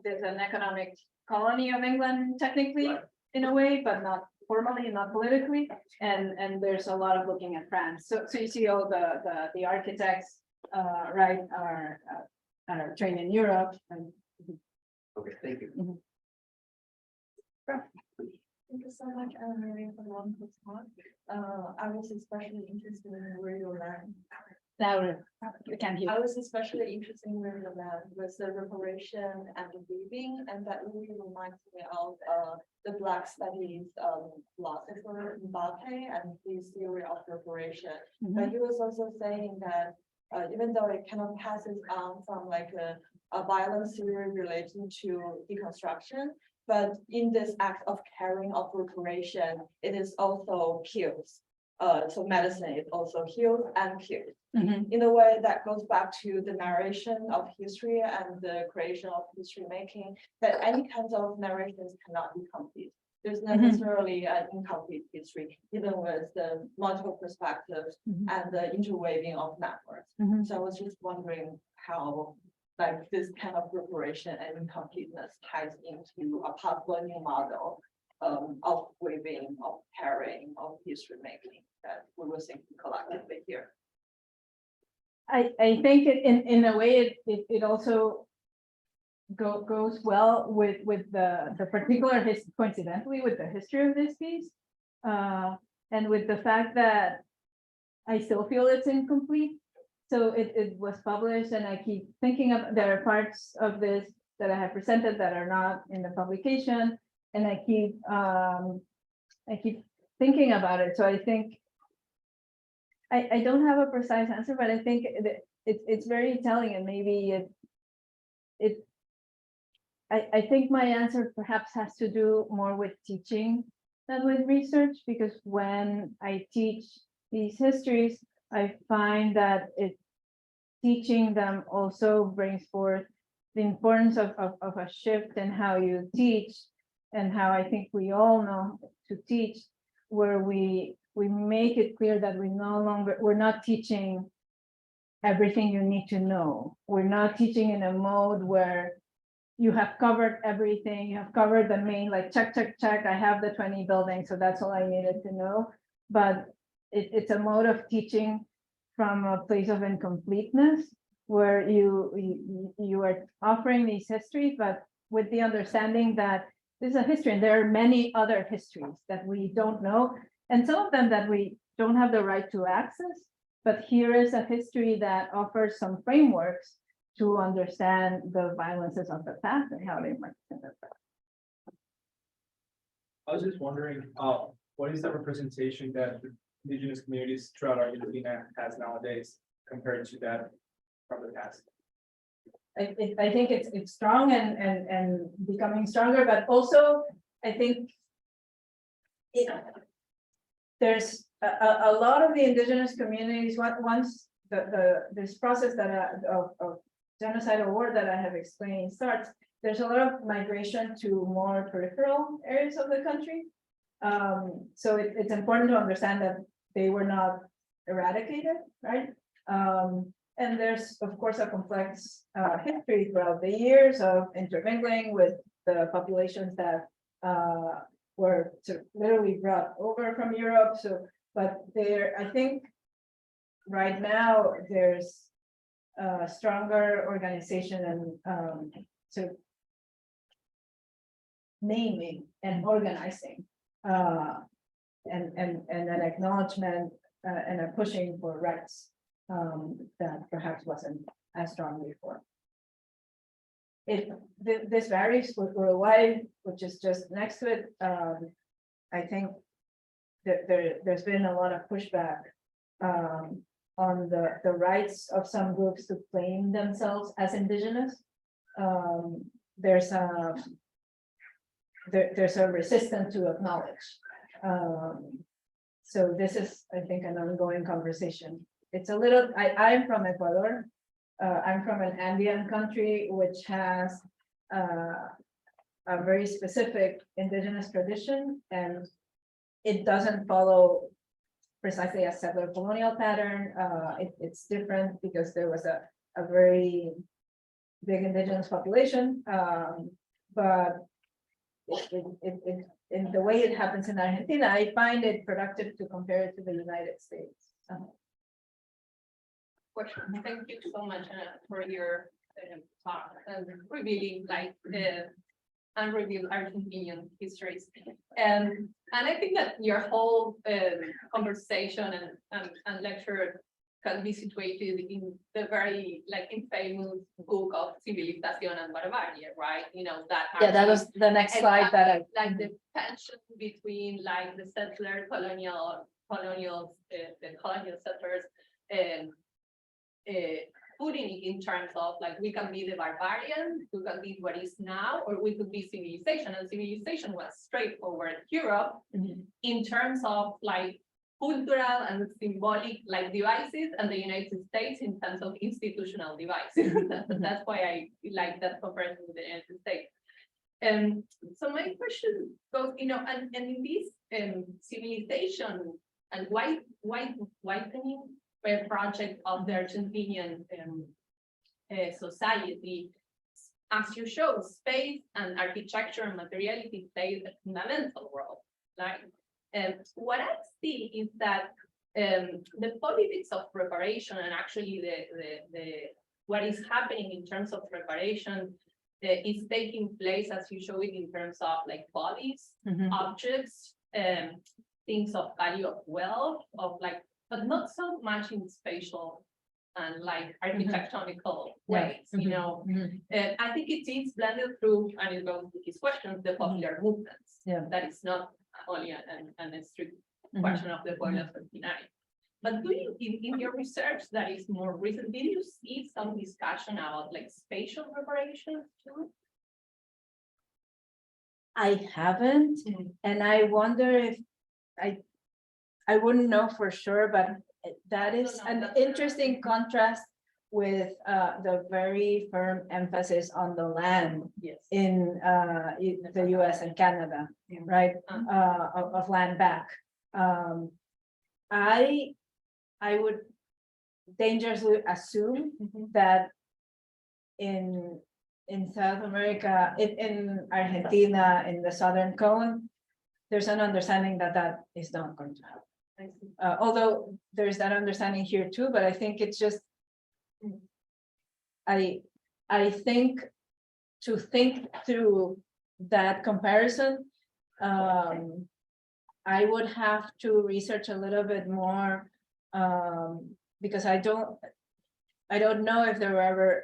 there's an economic colony of England technically, Right. in a way, but not formally, not politically, and there's a lot of looking at France. So you see all the architects, right, are trained in Europe. And Okay, thank you. Thank you so much, Maria, for the wonderful talk. I was especially interested in where you land. now we can hear. I was especially interested in where you land with the reparation and the weaving, and that really reminds me of the Black Studies philosopher Bonet and his theory of reparation. But he was also saying that even though it kind of passes on from like a violence theory relating to deconstruction, but in this act of carrying of reparation, it is also kills. So medicine is also healed and killed. In a way that goes back to the narration of history and the creation of history making, that any kinds of narrations cannot be complete. There's not necessarily an incomplete history, even with the multiple perspectives and the interweaving of networks. So I was just wondering how like this kind of reparation and incompleteness ties into a possible new model of weaving, of carrying, of history making that we were thinking collectively here. I think in a way it also goes well with the particular coincidentally with the history of this piece, and with the fact that I still feel it's incomplete. So it was published, and I keep thinking of, there are parts of this that I have presented that are not in the publication, and I keep thinking about it. So I think I don't have a precise answer, but I think it's very telling, and maybe I think my answer perhaps has to do more with teaching than with research, because when I teach these histories, I find that teaching them also brings forth the importance of a shift in how you teach, and how I think we all know to teach, where we make it clear that we're not teaching everything you need to know. We're not teaching in a mode where you have covered everything, you have covered the main, like check, I have the 20 buildings, so that's all I needed to know. But it's a mode of teaching from a place of incompleteness, where you are offering these histories, but with the understanding that this is a history, and there are many other histories that we don't know, and some of them that we don't have the right to access. But here is a history that offers some frameworks to understand the violences of the past and how they might in the past. I was just wondering, what is the representation that the indigenous communities throughout Argentina has nowadays compared to that from the past? I think it's strong and becoming stronger, but also I think there's a lot of the indigenous communities, once this process that of genocidal war that I have explained starts, there's a lot of migration to more peripheral areas of the country. So it's important to understand that they were not eradicated, right? And there's, of course, a complex history throughout the years of intermingling with the populations that were sort of literally brought over from Europe. So, but there, I think right now there's a stronger organization and sort of naming and organizing and an acknowledgement and a pushing for rights that perhaps wasn't as strong before. This varies with Uruguay, which is just next to it. I think that there's been a lot of pushback on the rights of some groups to claim themselves as indigenous. There's there's a resistance to acknowledge. So this is, I think, an ongoing conversation. It's a little, I'm from Ecuador. I'm from an Andean country, which has a very specific indigenous tradition, and it doesn't follow precisely a settler colonial pattern. It's different because there was a very big indigenous population, but in the way it happens in Argentina, I find it productive to compare it to the United States. Question. Thank you so much for your talk and revealing like the unrevealed Argentinian histories. And I think that your whole conversation and lecture can be situated in the very infamous book of Civilización and Barbarie, right? You know that. Yeah, that was the next slide that I. Like the tension between like the settler colonial the colonial settlers and putting it in terms of like we can be the barbarian, we can be what is now, or we could be civilization. And civilization was straightforward Europe in terms of like cultural and symbolic like devices, and the United States in terms of institutional devices. That's why I like that comparison with the United States. So my question goes, you know, and in this civilization and whitening project of the Argentinian society, as you show, space and architecture and materiality play a fundamental role. Like, what I see is that the politics of preparation and actually the what is happening in terms of preparation is taking place, as you show it, in terms of like bodies, objects, things of value of wealth, of like, but not so much in spatial and like architectonical ways, you know. I think it is blended through, and it goes to his questions, the popular movements. Yeah. That is not only a strict question of the pueblos originarios. But do you, in your research that is more recent, did you see some discussion about like spatial preparation too? I haven't, and I wonder if I wouldn't know for sure, but that is an interesting contrast with the very firm emphasis on the land in the US and Canada, right? Of land back. I would dangerously assume that in South America, in Argentina, in the Southern Cone, there's an understanding that that is not going to happen. Although there's that understanding here too, but I think it's just, I think to think through that comparison, I would have to research a little bit more, because I don't know if there were ever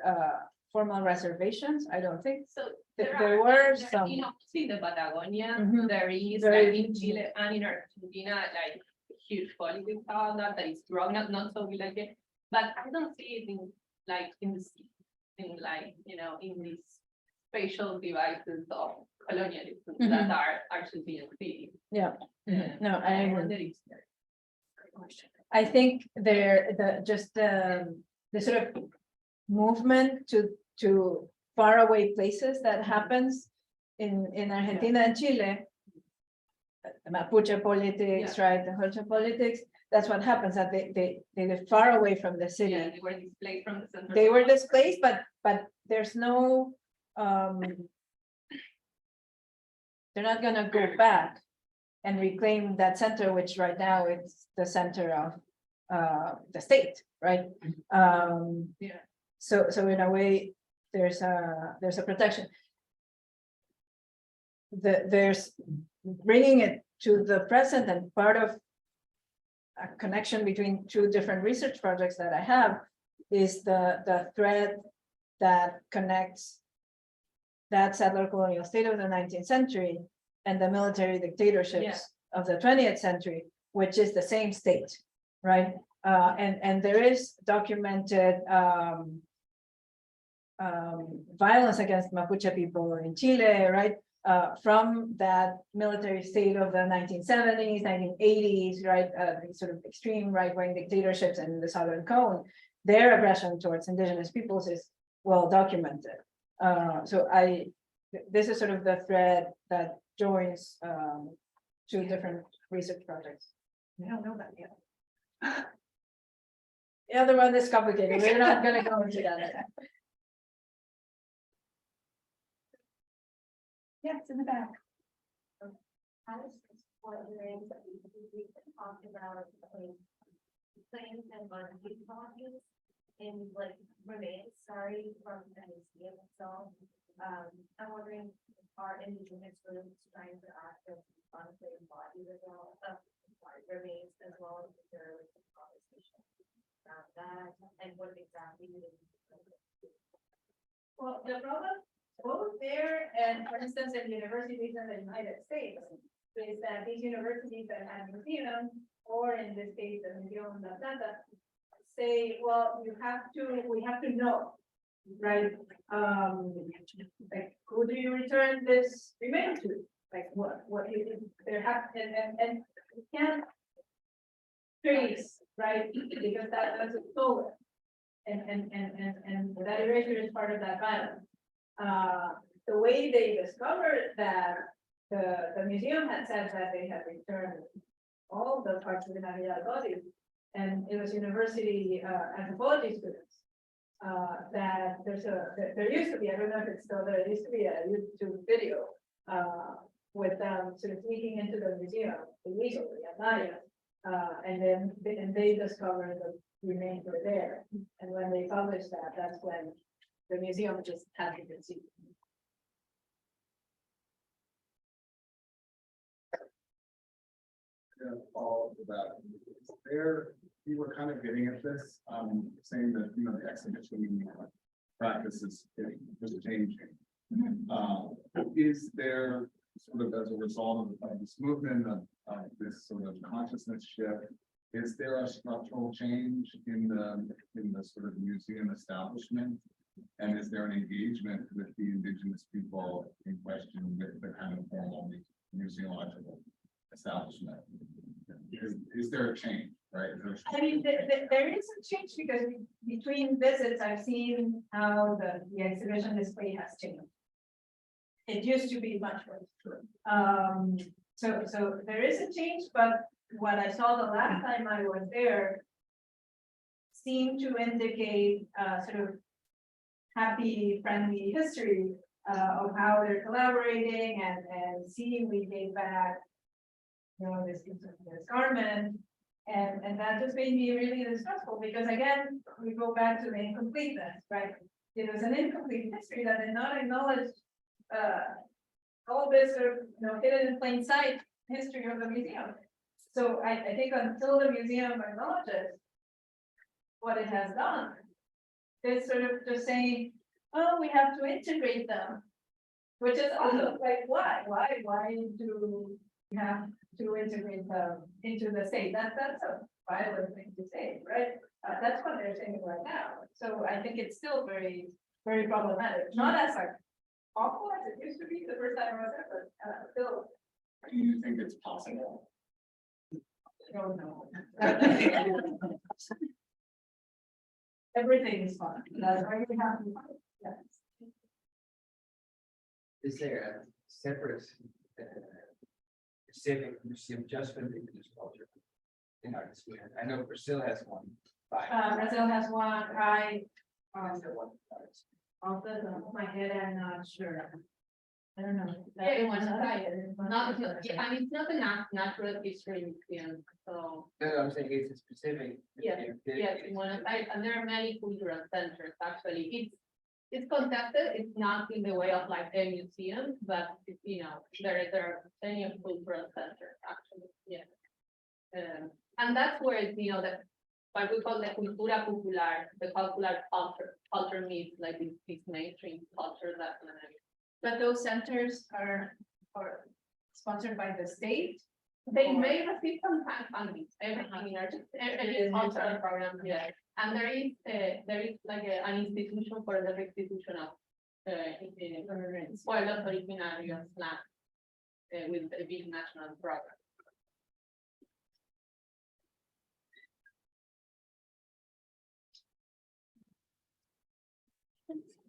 formal reservations. I don't think so. There were some. You know, in the Patagonia, there is Very like in Chile and in Argentina, like huge politics about that is wrong, not so like it, but I don't see it in like in the like, you know, in these spatial devices of colonialism that are Argentinian cities. Yeah. No, I wonder if I think the sort of movement to faraway places that happens in Argentina and Chile, Mapuche politics, right? The Hocha politics. That's what happens. That they live far away from the city. they were displaced from the center. They were displaced, but there's no. They're not gonna go back and reclaim that center, which right now it's the center of the state, right? So in a way, there's a protection. There's bringing it to the present, and part of a connection between two different research projects that I have is the thread that connects that settler colonial state of the 19th century and the military dictatorships of the 20th century, which is the same state, right? And there is documented violence against Mapuche people in Chile, right? from that military state of the 1970s, 1980s, right, the sort of extreme right-wing dictatorships in the Southern Cone, their aggression towards indigenous peoples is well documented. So this is sort of the thread that joins two different research projects. I don't know that yet. The other one is complicated. We're not gonna go into that. Yes, in the back. I was just wondering that we talked about claims and monetary values in like remains, sorry, from the museum itself. I'm wondering, are indigenous groups trying to access monetary values as well, remains as well as there was some conversation around that, and what exactly do they do? Well, the problem both there and for instance, in universities in the United States, is that these universities that have museums, or in this case, the Museum of La Plata, say, well, we have to know, right? Like, who do you return this remain to? Like, what you, there have, and you can't trace, right? Because that's a stolen. And that erasure is part of that violence. The way they discovered that the museum had said that they had returned all the parts of the Navidad bodies, and it was university anthropology students. That there used to be, I don't know if it's still there, used to be a YouTube video with them sort of sneaking into the museum illegally at night. And then they discovered the remains were there. And when they published that, that's when the museum just had to concede. All of that. There, we were kind of getting at this, saying that, you know, the exhibition practice is changing. Is there sort of as a result of this movement of this sort of consciousness shift, is there a structural change in the sort of museum establishment? And is there an engagement with the indigenous people in question with the kind of formal museological establishment? Is there a change, right? I mean, there is a change because between visits, I've seen how the exhibition display has changed. It used to be much worse. So there is a change, but what I saw the last time I was there seemed to indicate sort of happy, friendly history of how they're collaborating and see we gave back, you know, this garment, and that just made me really distrustful because again, we go back to the incompleteness, right? It was an incomplete history that did not acknowledge all this sort of, you know, hidden in plain sight history of the museum. So I think until the museum acknowledges what it has done, it's sort of just saying, oh, we have to integrate them, which is also like, why do we have to integrate them into the state? That's a violent thing to say, right? That's what they're saying right now. So I think it's still very, very problematic. Not as like awful as it used to be the first time I was there, but still. Do you think it's possible? I don't know. Everything is fun. That's why we have to fight. Yes. Is there a separate civic museum just for indigenous culture in Argentina? I know Brazil has one. Brazil has one. Off the top of my head, I'm not sure. I don't know. Everyone's not, I mean, it's not a natural history museum, so. No, I'm saying it's a specific. Yes, yes, in Buenos Aires, and there are many cultural centers, actually. It's contested, it's not in the way of like a museum, but it's, you know, there are plenty of cultural centers, actually, yeah. And that's where it's, you know, that what we call the cultura popular, the popular culture meets like this mainstream culture that. But those centers are sponsored by the state. They may receive some funding, everything in Argentina, cultural programs, yeah. And there is like an institution for the restitution pueblos originarios land with the big national program.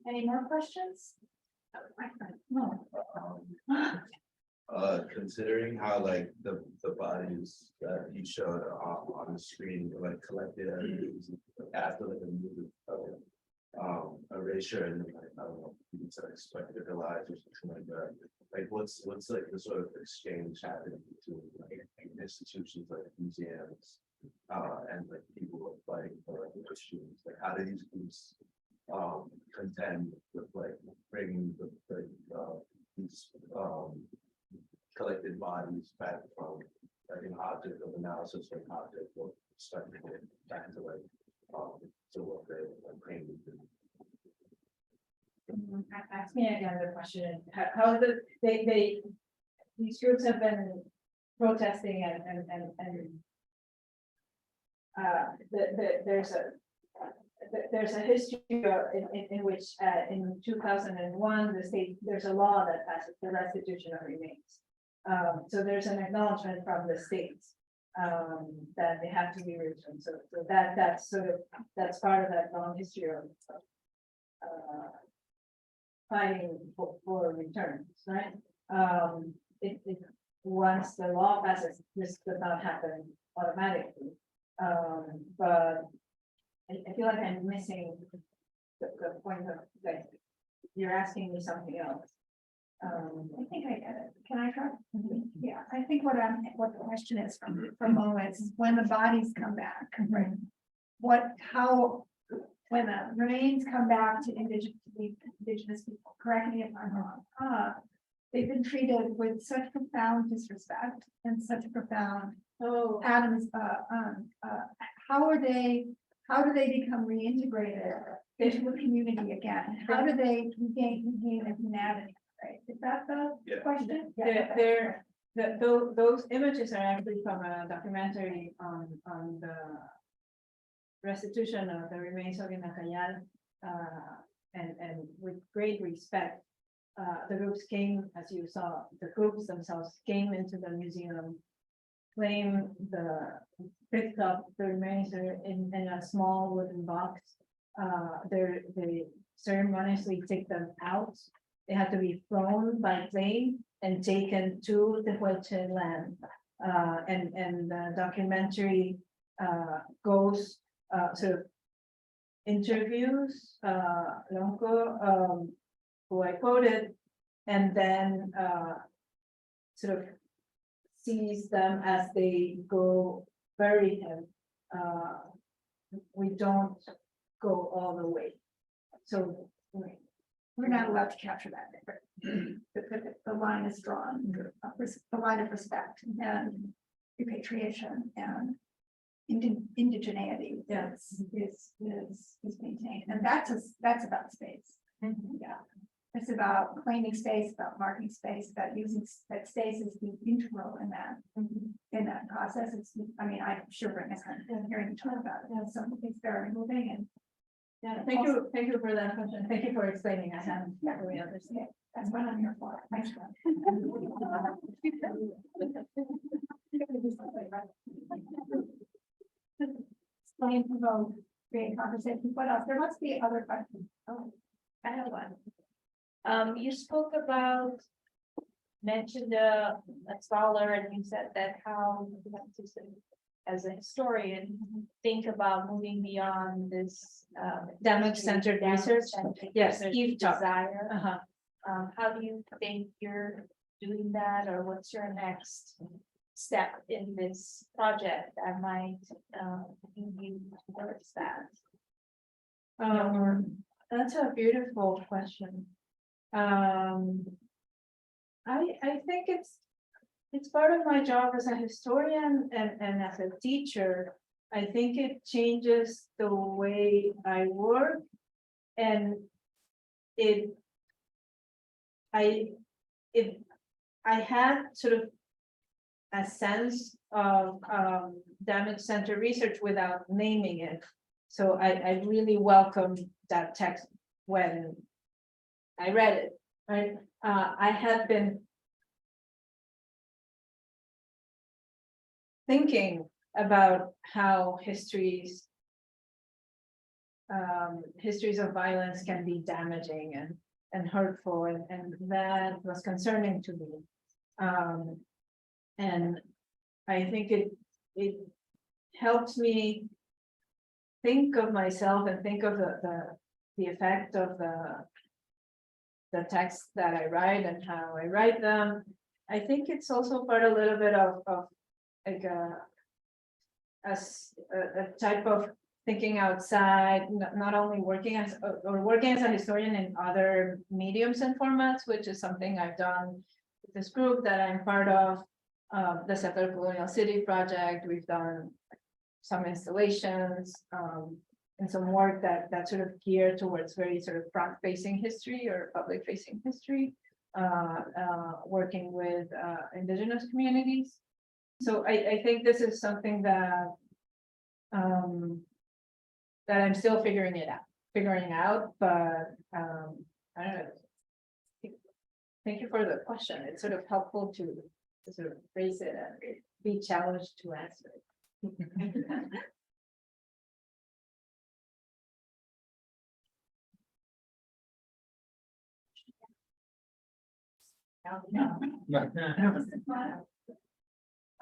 Any more questions? No. Considering how like the bodies that you showed on the screen were like collected after like a movement of erasure and like, I don't know, it's specularized or something like that. Like what's like the sort of exchange happening between like institutions like museums and like people like Christians? Like how do these groups contend with like bringing these collected bodies back from like an object of analysis or an object of spectacle back to like to what they like claiming to. Ask me again the question. How these groups have been protesting there's a history in which in 2001 there's a law that passes the restitution of remains. So there's an acknowledgement from the states that they have to be returned. So that's part of that long history of fighting for returns, right? Once the law passes, this does not happen automatically. But I feel like I'm missing the point of like you're asking me something else. I think I get it. Can I try? Yeah, I think what the question is from Mo is when the bodies come back, right? When the remains come back to indigenous people, correct me if I'm wrong, they've been treated with such profound disrespect and such a profound atoms. How do they become reintegrated into a community again? How do they regain their humanity? Right? Is that the question? Those images are actually from a documentary on the restitution of the remains of Inacayal, and with great respect, the groups came, as you saw, the groups themselves came into the museum, picked up the remains in a small wooden box. They ceremoniously take them out. They had to be flown by plane and taken to the Huelche land. And the documentary goes sort of interviews Lonco, who I quoted, and then sort of sees them as they go bury him. We don't go all the way. So we're not allowed to capture that. The line is drawn, the line of respect and repatriation and indigeneity is maintained, and that's about space. Yeah, it's about claiming space, about marking space, about using that space as being integral in that process. I mean, I'm sure we're hearing you talk about it. So it's very moving and. Yeah, thank you for that question. Thank you for explaining. I haven't really understood. That's what I'm here for. Thanks. Explain to vote, create conversation. What else? There must be other questions. Oh, I have one. You spoke about, mentioned a scholar, and you said that how you have to sort of, as a historian, think about moving beyond this damage-centered research. Yes, Eve talk. desire. How do you think you're doing that, or what's your next step in this project that might lead you towards that? That's a beautiful question. I think it's part of my job as a historian and as a teacher. I think it changes the way I work, and I had sort of a sense of damage-centered research without naming it. So I really welcome that text when I read it, right? I had been thinking about how histories of violence can be damaging and hurtful, and that was concerning to me. And I think it helps me think of myself and think of the effect of the texts that I write and how I write them. I think it's also part a little bit of like a type of thinking outside, not only working as a historian in other mediums and formats, which is something I've done with this group that I'm part of, the Settler Colonial City project. We've done some installations and some work that sort of geared towards very sort of front-facing history or public-facing history, working with indigenous communities. So I think this is something that that I'm still figuring out, but I don't know. Thank you for the question. It's sort of helpful to sort of phrase it and be challenged to answer it.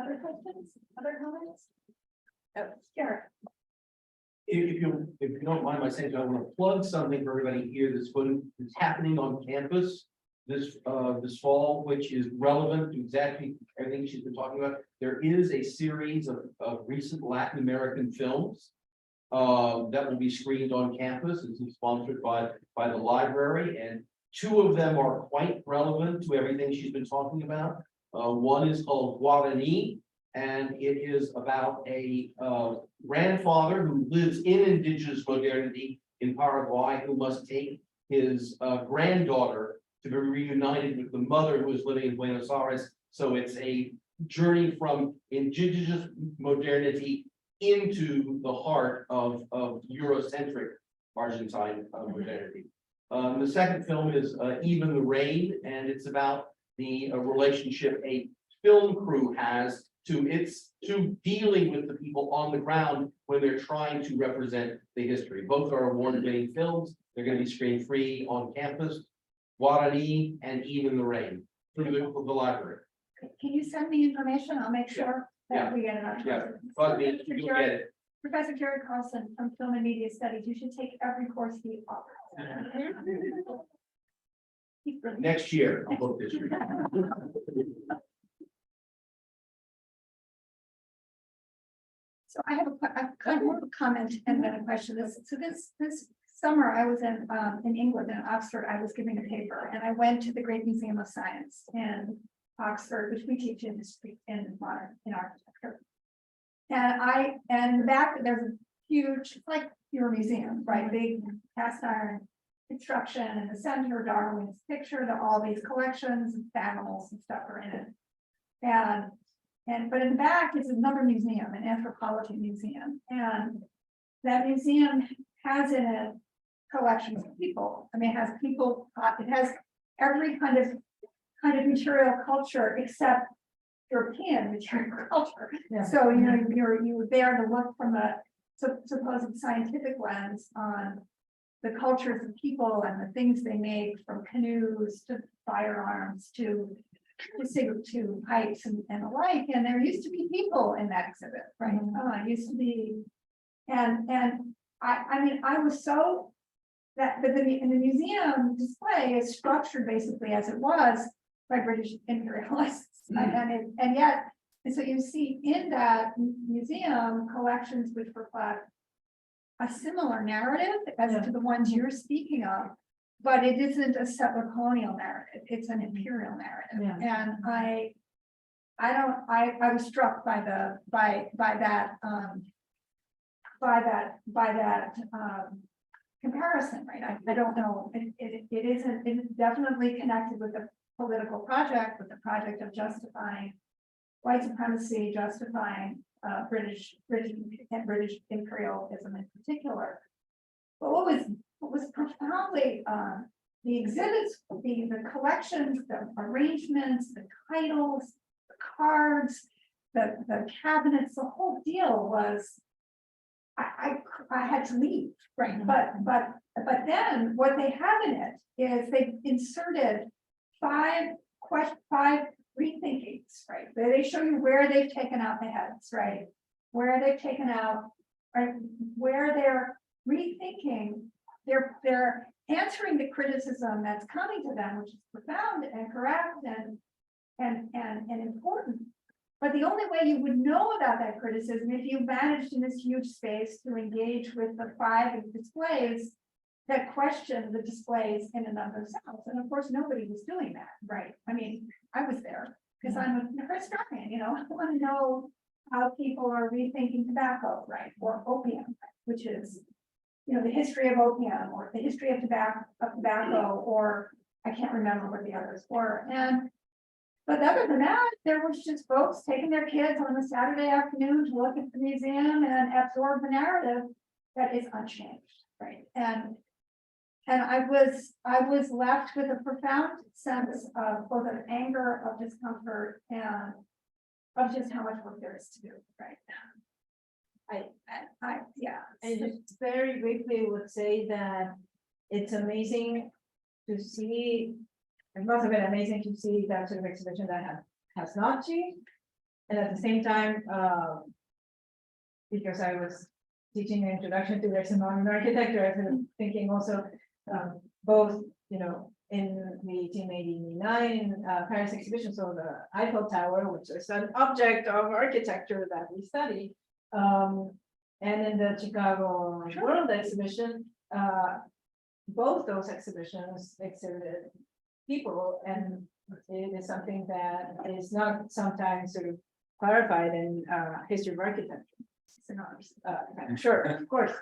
Other questions, other comments? Oh, sure. If you don't mind my saying, I want to plug something for everybody here that's happening on campus this fall, which is relevant to exactly everything she's been talking about. There is a series of recent Latin American films that will be screened on campus. It's sponsored by the library, and two of them are quite relevant to everything she's been talking about. One is called Guarani, and it is about a grandfather who lives in indigenous modernity in Paraguay, who must take his granddaughter to be reunited with the mother who is living in Buenos Aires. So it's a journey from indigenous modernity into the heart of Eurocentric Argentine modernity. The second film is Even the Rain, and it's about the relationship a film crew has to dealing with the people on the ground when they're trying to represent the history. Both are award-winning films. They're going to be screen free on campus. Guarani and Even the Rain through the library. Can you send me information? I'll make sure that we get it on. Yeah, but you'll get it. Professor Jerry Carlson from Film and Media Studies, you should take every course he offers. Next year, I'll book this year. So I have a kind of a comment and then a question. This summer I was in England, in Oxford. I was giving a paper, and I went to the Great Museum of Science in Oxford, which we teach in history in architecture. And in the back there's a huge, like your museum, right? Big cast iron construction, and the center, Darwin's picture, all these collections of animals and stuff are in it. But in the back is another museum, an anthropology museum, and that museum has in it collections of people. I mean, it has people. It has every kind of material culture except European material culture. Yeah. So you were there to look from a supposed scientific lens on the cultures of people and the things they make, from canoes to firearms to pipes and the like. And there used to be people in that exhibit, right? Used to be, and I mean, I was so that, but the museum display is structured basically as it was by British imperialists, and yet, and so you see in that museum collections which reflect a similar narrative as to the ones you're speaking of, but it isn't a settler colonial narrative, it's an imperial narrative. Yeah. And I was struck by that comparison, right? I don't know, it's definitely connected with the political project, with the project of justifying white supremacy, justifying British imperialism in particular. But what was profoundly the exhibits, the collections, the arrangements, the titles, the cards, the cabinets, the whole deal was. I had to leave, right? But then what they have in it is they inserted five rethinkings, right? They show you where they've taken out the heads, right? Where they've taken out, right? Where they're rethinking, they're answering the criticism that's coming to them, which is profound and correct and important. But the only way you would know about that criticism if you managed in this huge space to engage with the five displays that question the displays in and of themselves. And of course, nobody was doing that, right? I mean, I was there because I'm a historian, you know, I want to know how people are rethinking tobacco, right? Or opium, which is, you know, the history of opium or the history of tobacco, or I can't remember what the others were. But other than that, there was just folks taking their kids on a Saturday afternoon to look at the museum and absorb the narrative that is unchanged, right? And I was left with a profound sense of both of anger, of discomfort, and of just how much work there is to do, right? Yeah. I just very briefly would say that it's amazing to see, it must have been amazing to see that sort of exhibition that has not changed. And at the same time, because I was teaching an introduction to Western modern architecture, I was thinking also both, you know, in the 1889 Paris exhibition, so the Eiffel Tower, which is an object of architecture that we study, and in the Chicago World Exhibition, both those exhibitions exhibited people, and it is something that is not sometimes sort of clarified in history of architecture. I'm sure, of course.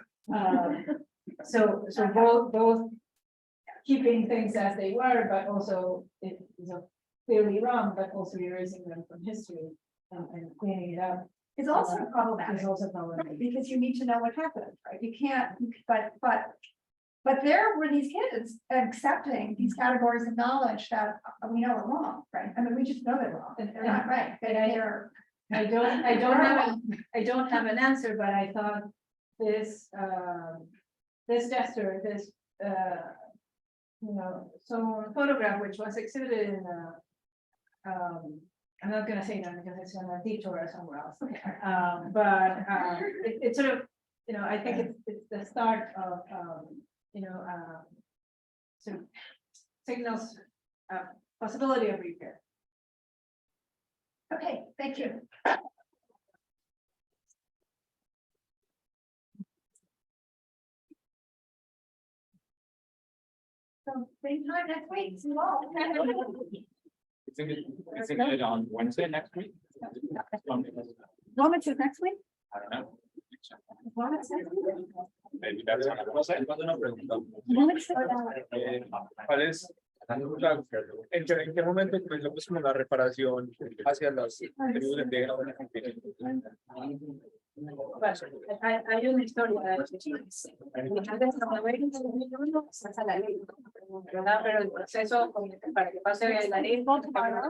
So both keeping things as they were, but also it is clearly wrong, but also erasing them from history and cleaning it up. It's also problematic. It's also problematic. Because you need to know what happened, right? You can't, but there were these kids accepting these categories of knowledge that we know are wrong, right? I mean, we just know they're wrong, and they're not right. I don't have an answer, but I thought this gesture, this you know, so photograph which was exhibited in I'm not gonna say that because it's on a detour somewhere else. But it's sort of, you know, I think it's the start of you know, sort of signals possibility of repair. Okay, thank you. So same time next week. See you all. It's it on Wednesday next week? Moments is next week? I don't know. Moments next week? Maybe that's on the website. Moments. ¿Cuál es? ¿En qué momento empezó como la reparación hacia los periodos de guerra en Argentina? Hay una historia pero el proceso para que pase la ley entonces bueno